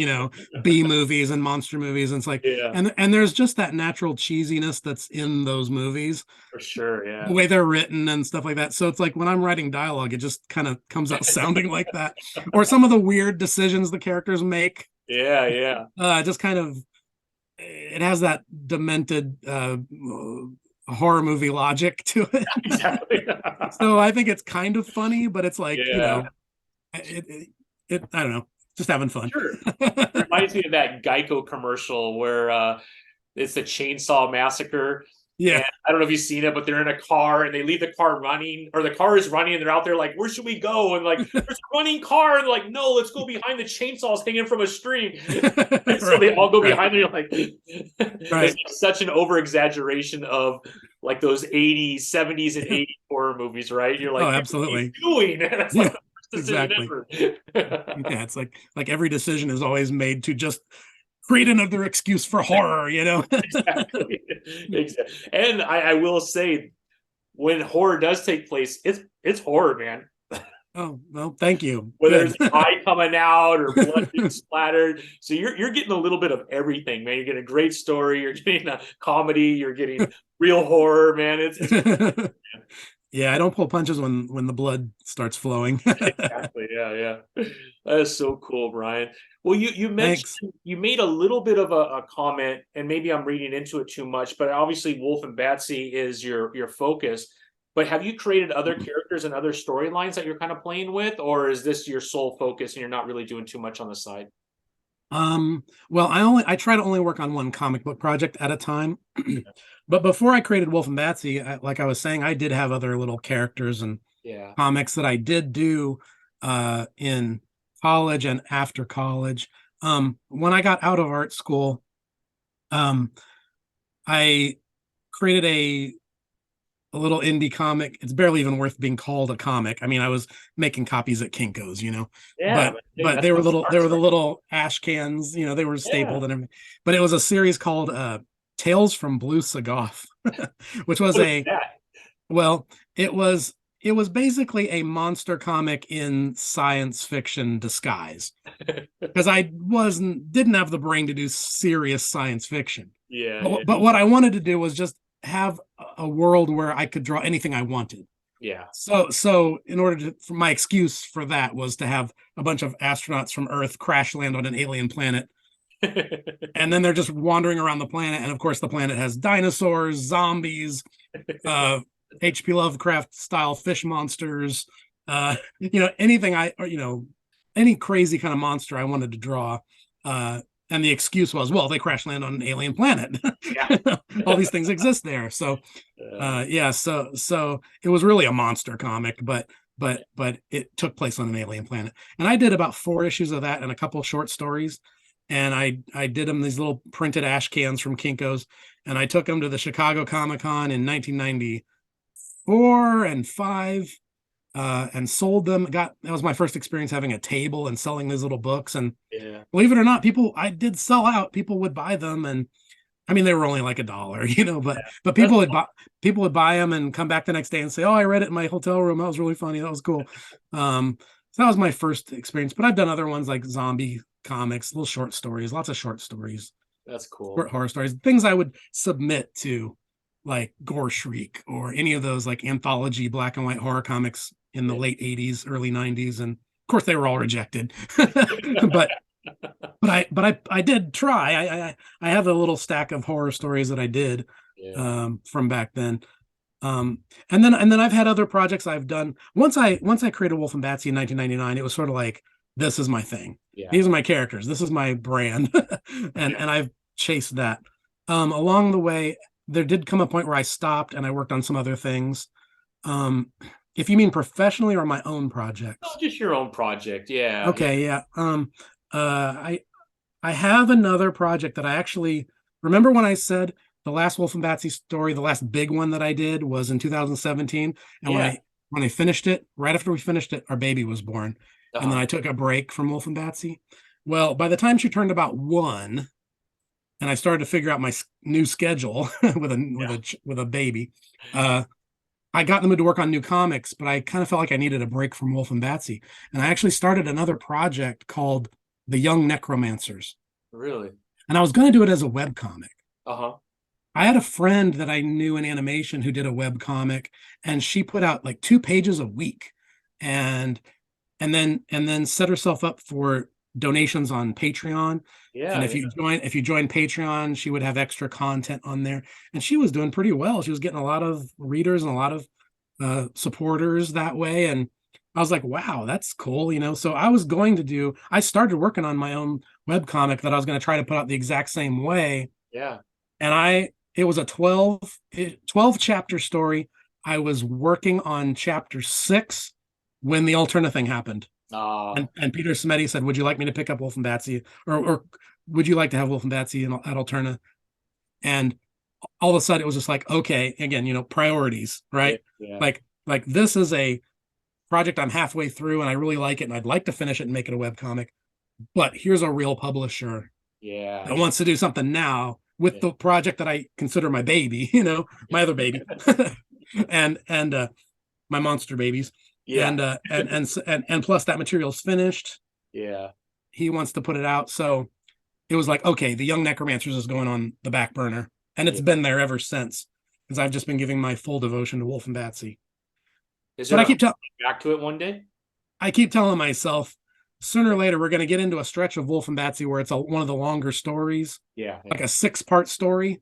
B movies and monster movies, and it's like and there's just that natural cheesiness that's in those movies.
For sure, yeah.
The way they're written and stuff like that. So it's like when I'm writing dialogue, it just kind of comes out sounding like that. Or some of the weird decisions the characters make.
Yeah.
Just kind of it has that demented horror movie logic to it.
Exactly.
So I think it's kind of funny, but it's like I don't know, just having fun.
Sure. It reminds me of that Geico commercial where it's the Chainsaw Massacre.
Yeah.
And I don't know if you've seen it, but they're in a car and they leave the car running, or the car is running and they're out there like, where should we go? And like, there's a running car. And like, no, let's go behind the chainsaws hanging from a string. And so they all go behind me. Like, it's such an over exaggeration of like those 80s, 70s, and 80s horror movies, right? You're like,
oh, absolutely.
What are you doing? That's like
exactly. Yeah, it's like every decision is always made to just create another excuse for horror,
Exactly. And I will say, when horror does take place, it's horror, man.
Oh, well, thank you.
Whether it's eye coming out or blood being splattered. So you're getting a little bit of everything, man. You're getting a great story, you're getting a comedy, you're getting real horror, man. It's
yeah, I don't pull punches when the blood starts flowing.
Exactly. Yeah. That is so cool, Bryan. Well, you mentioned you made a little bit of a comment, and maybe I'm reading into it too much, but obviously Wulf and Batsy is your focus. But have you created other characters and other storylines that you're kind of playing with, or is this your sole focus and you're not really doing too much on the side?
Well, I try to only work on one comic book project at a time. But before I created Wulf and Batsy, like I was saying, I did have other little characters and comics that I did do in college and after college. When I got out of art school, I created a little indie comic. It's barely even worth being called a comic. I mean, I was making copies at Kinko's, but they were the little ash cans, they were stapled and everything. But it was a series called Tales from Blue Sagoth, which was
What is that?
well, it was basically a monster comic in science fiction disguise, because I didn't have the brain to do serious science fiction.
Yeah,
But,
yeah,
but what I wanted to do was just have a world where I could draw anything I wanted.
yeah.
So in order to, for my excuse for that was to have a bunch of astronauts from Earth crash land on an alien planet, and then they're just wandering around the planet. And of course, the planet has dinosaurs, zombies, uh, H.P. Lovecraft style fish monsters, anything any crazy kind of monster I wanted to draw. And the excuse was, well, they crash land on an alien planet.
Yeah.
All these things exist there. So yeah, so it was really a monster comic, but it took place on an alien planet. And I did about 4 issues of that and a couple of short stories. And I did them these little printed ash cans from Kinko's, and I took them to the Chicago Comic-Con in 1994 and 5, and sold them. That was my first experience having a table and selling these little books. And
Yeah.
believe it or not, I did sell out. People would buy them, and I mean they were only like $1, but people would buy them and come back the next day and say, "Oh, I read it in my hotel room. That was really funny. That was cool." So that was my first experience. But I've done other ones like zombie comics, little short stories, lots of short stories,
That's cool.
short horror stories, things I would submit to like Gore Shriek or any of those like anthology black and white horror comics in the late 80s, early 90s. And of course they were all rejected. but I did try. I have a little stack of horror stories that I did from back then. And then I've had other projects I've done. Once I created Wulf and Batsy in 1999, it was sort of like, this is my thing.
Yeah.
These are my characters. This is my brand. and I've chased that. Along the way, there did come a point where I stopped and I worked on some other things. If you mean professionally or my own projects?
Not just your own project. Yeah.
Okay, yeah. I have another project that I actually remember when I said the last Wulf and Batsy story, the last big one that I did was in 2017. And when I finished it, right after we finished it, our baby was born. And then I took a break from Wulf and Batsy. Well, by the time she turned about 1, and I started to figure out my new schedule with a baby, I got in the mood to work on new comics, but I kind of felt like I needed a break from Wulf and Batsy. And I actually started another project called The Young Necromancers.
Really?
And I was going to do it as a web comic.
Uh-huh.
I had a friend that I knew in animation who did a web comic, and she put out like 2 pages a week and then set herself up for donations on Patreon.
Yeah.
And if you join Patreon, she would have extra content on there. And she was doing pretty well. She was getting a lot of readers and a lot of supporters that way. And I was like, wow, that's cool. So I started working on my own web comic that I was going to try to put out the exact same way.
Yeah.
And it was a 12 chapter story. I was working on chapter 6 when the Alterna thing happened. And Peter Smetty said, would you like me to pick up Wulf and Batsy, or would you like to have Wulf and Batsy at Alterna? And all of a sudden it was just like, okay, again, priorities, right?
Yeah.
Like this is a project I'm halfway through and I really like it and I'd like to finish it and make it a web comic, but here's a real publisher that wants to do something now with the project that I consider my baby, my other baby, and my monster babies. Yeah. And plus that material's finished.
Yeah.
He wants to put it out. So it was like, okay, the Young Necromancers is going on the back burner. And it's been there ever since, because I've just been giving my full devotion to Wulf and Batsy.
But I keep telling back to it one day.
I keep telling myself sooner or later we're going to get into a stretch of Wulf and Batsy where it's one of the longer stories.
Yeah.
Like a 6-part story.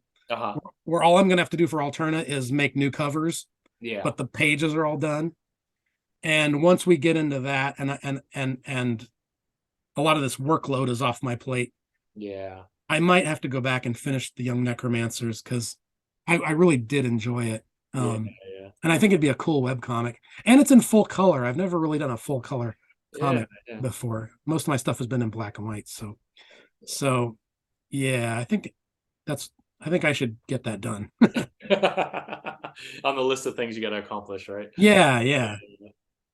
Where all I'm going to have to do for Alterna is make new covers.
Yeah.
But the pages are all done. And once we get into that, and a lot of this workload is off my plate.
Yeah.
I might have to go back and finish the Young Necromancers because I really did enjoy it. And I think it'd be a cool web comic. And it's in full color. I've never really done a full color comic before. Most of my stuff has been in black and white. So yeah, I think I should get that done.
On the list of things you got to accomplish, right?
Yeah.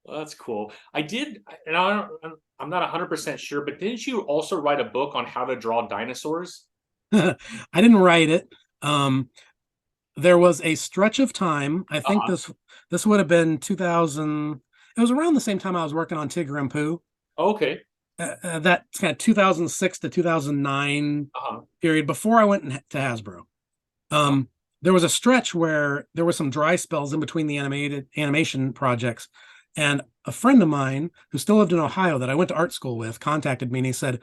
Well, that's cool. I did, and I'm not 100% sure, but didn't you also write a book on how to draw dinosaurs?
I didn't write it. There was a stretch of time. I think
Uh-huh.
this would have been 2000. It was around the same time I was working on Tigger and Pooh.
Okay.
That kind of 2006 to 2009
Uh-huh.
period before I went to Hasbro.
Uh,
Um, there was a stretch where there were some dry spells in between the animation projects, and a friend of mine who still lived in Ohio that I went to art school with contacted me and he said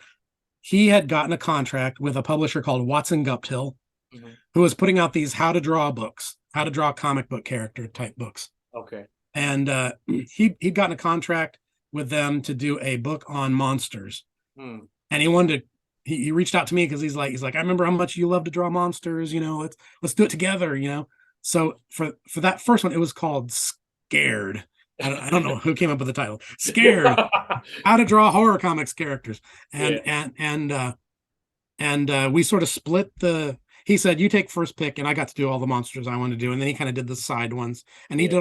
he had gotten a contract with a publisher called Watson Guptill,
mhm.
who was putting out these how to draw books, how to draw comic book character type books.
Okay.
And he'd gotten a contract with them to do a book on monsters.
Hmm.
And he wanted to, he reached out to me because he's like, I remember how much you love to draw monsters, let's do it together. So for that first one, it was called Scared. I don't know who came up with the title. Scared, how to draw horror comics characters.
Yeah.
And we sort of split the, he said you take first pick and I got to do all the monsters I wanted to do, and then he kind of did the side ones, and he
Yeah.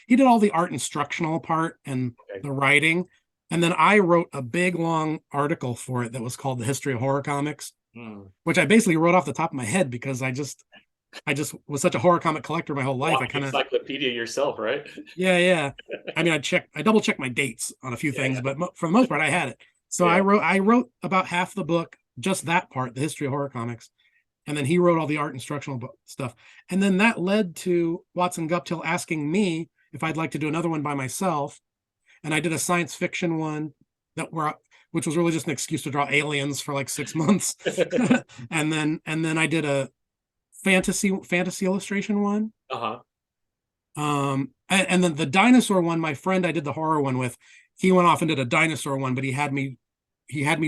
did all the art instructional part and
Okay.
the writing, and then I wrote a big long article for it that was called The History of Horror Comics,
Hmm.
which I basically wrote off the top of my head because I just was such a horror comic collector my whole life. I
Walking
kind of,
encyclopedia yourself, right?
yeah. I mean, I double checked my dates on a few things,
Yeah.
but for the most part I had it. So
Yeah.
I wrote about half the book, just that part, The History of Horror Comics, and then he wrote all the art instructional stuff. And then that led to Watson Guptill asking me if I'd like to do another one by myself. And I did a science fiction one which was really just an excuse to draw aliens for like 6 months. and then I did a fantasy illustration one.
Uh-huh.
And then the dinosaur one, my friend I did the horror one with, he went off and did a dinosaur one, but he had me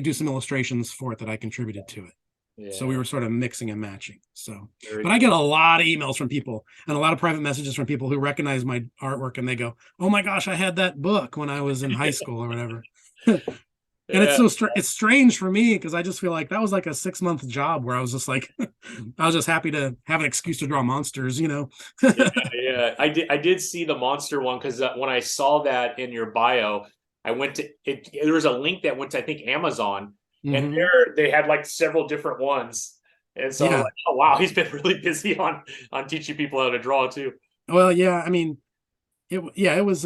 do some illustrations for it that I contributed to it. So we
Yeah.
were sort of mixing and matching. So,
Very
but I get
cool.
a lot of emails from people and a lot of private messages from people who recognize my artwork and they go, "Oh my gosh, I had that book when I was in high school or whatever." And it's
Yeah.
it's strange for me because I just feel like that was like a 6 month job where I was just like, I was just happy to have an excuse to draw monsters.
Yeah, yeah. I did see the monster one because when I saw that in your bio, I went to it. There was a link that went to I think Amazon, and
Hmm.
there they had like several different ones. And so I was
Yeah.
like, oh wow, he's been really busy on teaching people how to draw too.
Well, yeah. I mean, it was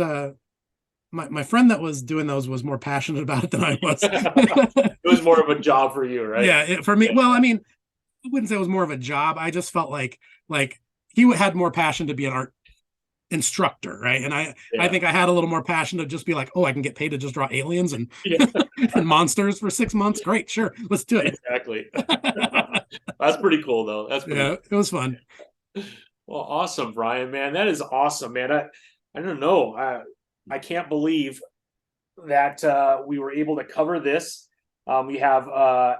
my friend that was doing those was more passionate about it than I was.
It was more of a job for you, right?
Yeah, for me, well, I mean, I wouldn't say it was more of a job. I just felt like he had more passion to be an art instructor, right? And I
Yeah.
think I had a little more passion to just be like, oh, I can get paid to just draw aliens and
Yeah,
and monsters for 6 months. Great, sure, let's do it.
exactly. That's pretty cool though. That's pretty
Yeah, it was fun.
well, awesome, Brian, man. That is awesome, man. I don't know. I can't believe that we were able to cover this. We have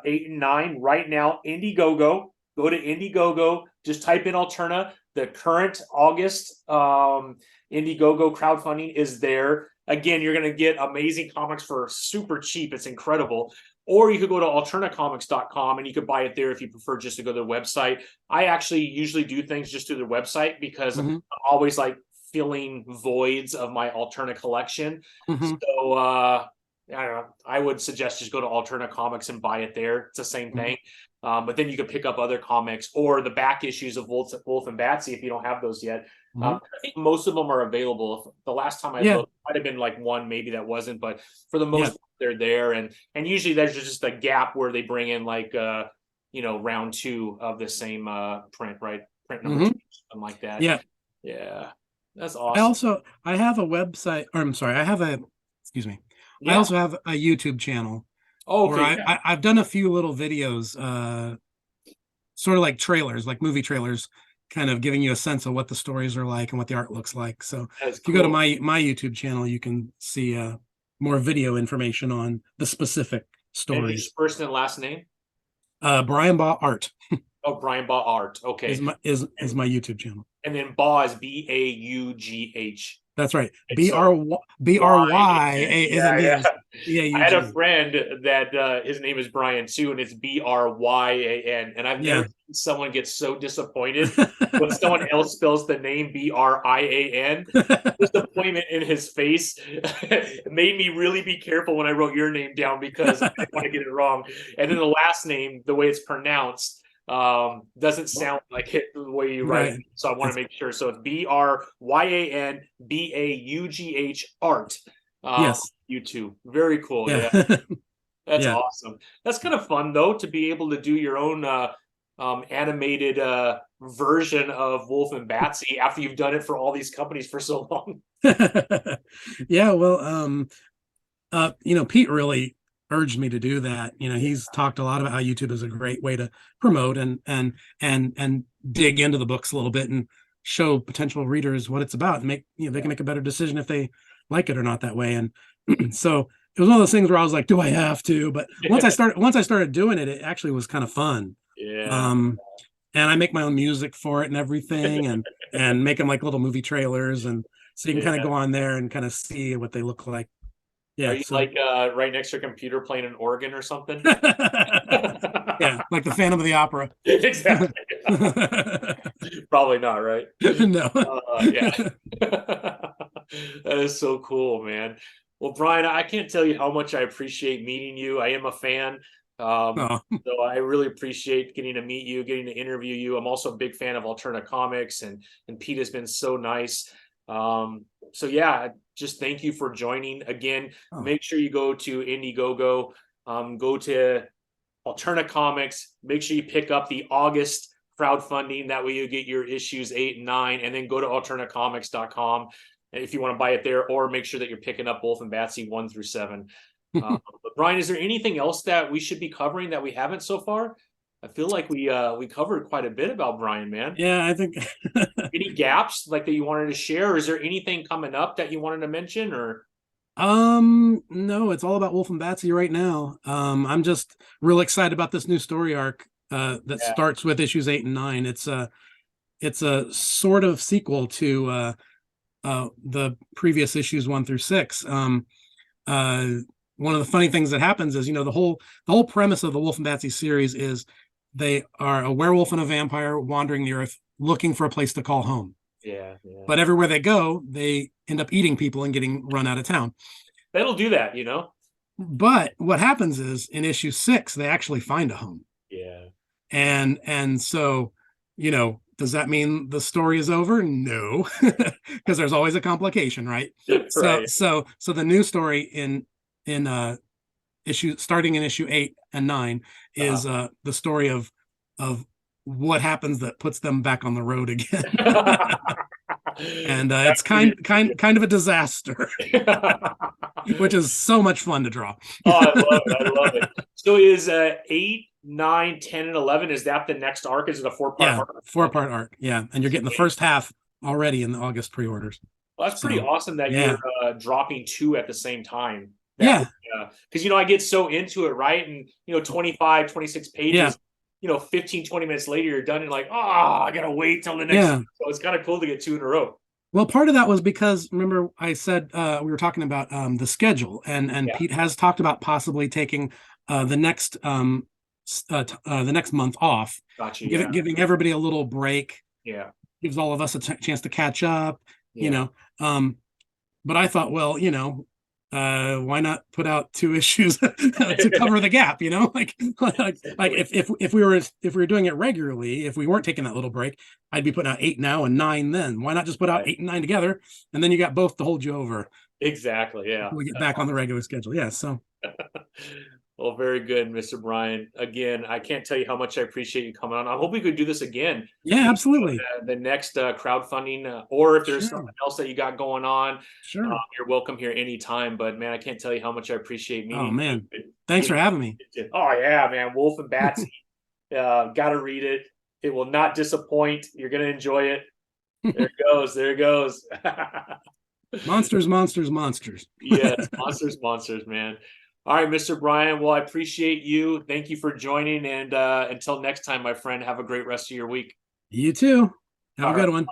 8 and 9 right now. Indiegogo. Go to Indiegogo. Just type in Alterna. The current August Indiegogo crowdfunding is there. Again, you're going to get amazing comics for super cheap. It's incredible. Or you could go to alternacomics.com and you could buy it there if you prefer just to go to their website. I actually usually do things just through their website because
Hmm.
I'm always like filling voids of my Alterna collection.
Hmm.
So I don't know. I would suggest just go to Alterna Comics and buy it there. It's the same
Hmm.
thing. But then you could pick up other comics or the back issues of Wulf and Batsy if you don't have those yet.
Hmm.
I think most of them are available. The last time I
Yeah,
looked, might have been like one maybe that wasn't, but for the most
yeah.
part, they're there. And usually there's just a gap where they bring in like round 2 of the same print, right? Print number 2,
Hmm.
something like that.
Yeah.
Yeah, that's
I
awesome.
also I have a website, or I'm sorry, I have a excuse me. I
Yeah.
also have a YouTube channel
Oh,
where
okay. Yeah.
I've done a few little videos, sort of like trailers, like movie trailers, kind of giving you a sense of what the stories are like and what the art looks like. So
That's
if you go to
cool.
my YouTube channel, you can see more video information on the specific
And just
stories.
first and last name?
Bryan Baugh Art
Oh, Brian Baugh Art. Okay.
is my YouTube channel.
And then Baugh is Baugh.
That's right.
And
B
so
R B R
Y.
Y A is
Yeah, yeah.
B A
I
U
had a
G.
friend that his name is Brian too, and it's Bryan. And I've never
Yeah.
seen someone get so disappointed when someone else spells the name Brian. Disappointment in his face made me really be careful when I wrote your name down because I didn't want to get it wrong. And then the last name, the way it's pronounced, Doesn't sound like it the way you write
Right.
it. So I want to make sure. So it's BRYANBAUGH art.
Yes.
YouTube. Very cool.
Yeah.
Yeah. That's
Yeah.
awesome. That's kind of fun though, to be able to do your own animated version of Wulf and Batsy after you've done it for all these companies for so long.
Yeah, well, Pete really urged me to do that. He's talked a lot about how YouTube is a great way to promote and dig into the books a little bit and show potential readers what it's about and make, they can make a better decision if they like it or not that way. And so it was one of those things where I was like, do I have to? But once I started doing it, it actually was kind of fun.
Yeah.
And I make my own music for it and everything, and make them like little movie trailers, and so you can kind of go on there and kind of see what they look like.
Are
Yeah.
you
So
like right next to your computer playing an organ or something?
yeah, like the Phantom of the Opera.
Exactly. Probably not, right?
No.
Yeah. That is so cool, man. Well, Bryan, I can't tell you how much I appreciate meeting you. I am a fan.
Oh.
So I really appreciate getting to meet you, getting to interview you. I'm also a big fan of Alterna Comics, and Pete has been so nice. So yeah, just thank you for joining again.
Oh.
Make sure you go to Indiegogo, go to Alterna Comics. Make sure you pick up the August crowdfunding. That way you get your issues 8 and 9, and then go to alternacomics.com if you want to buy it there, or make sure that you're picking up Wulf and Batsy 1 through 7. But Bryan, is there anything else that we should be covering that we haven't so far? I feel like we covered quite a bit about Bryan, man.
Yeah, I think
Any gaps like that you wanted to share, or is there anything coming up that you wanted to mention? Or
no, it's all about Wulf and Batsy right now. I'm just real excited about this new story arc that starts with issues 8 and 9. It's a sort of sequel to the previous issues 1 through 6. One of the funny things that happens is, the whole premise of the Wulf and Batsy series is they are a werewolf and a vampire wandering the earth looking for a place to call home.
Yeah.
But everywhere they go, they end up eating people and getting run out of town.
That'll do that,
But what happens is in issue 6, they actually find a home.
Yeah.
And so, does that mean the story is over? No, because there's always a complication, right?
Right.
So the new story in starting in issue 8 and 9 is the story of what happens that puts them back on the road again. And it's kind of a disaster, which is so much fun to draw.
Oh, I love it. So is 8, 9, 10, and 11, is that the next arc? Is it a 4-part arc?
4-part arc. Yeah. And you're getting the first half already in the August pre-orders.
Well, that's pretty awesome that you're dropping 2 at the same time.
Because
I get so into it, right? And 25, 26 pages, 15, 20 minutes later, you're done and like, I gotta wait till the next one. So it's kind of cool to get 2 in a row.
Well, part of that was because, remember, I said we were talking about the schedule, and Pete has talked about possibly taking the next month off.
Gotcha.
Giving everybody a little break.
Yeah.
Gives all of us a chance to catch up. But I thought, well, why not put out 2 issues to cover the gap? Like if we were doing it regularly, if we weren't taking that little break, I'd be putting out 8 now and 9 then. Why not just put out 8 and 9 together, and then you got both to hold you over?
Exactly. Yeah.
We get back on the regular schedule. Yeah. So.
Well, very good, Mr. Bryan. Again, I can't tell you how much I appreciate you coming on. I hope we could do this again.
Yeah, absolutely.
The next crowdfunding, or if there's something else that you got going on, you're welcome here anytime. But man, I can't tell you how much I appreciate meeting.
Oh man, thanks for having me.
Oh yeah, man, Wulf and Batsy. Got to read it. It will not disappoint. You're gonna enjoy it. There it goes. There it goes.
Monsters, monsters, monsters.
Yes, monsters, man. All right, Mr. Bryan. Well, I appreciate you. Thank you for joining. And until next time, my friend, have a great rest of your week.
You too. Have a good one.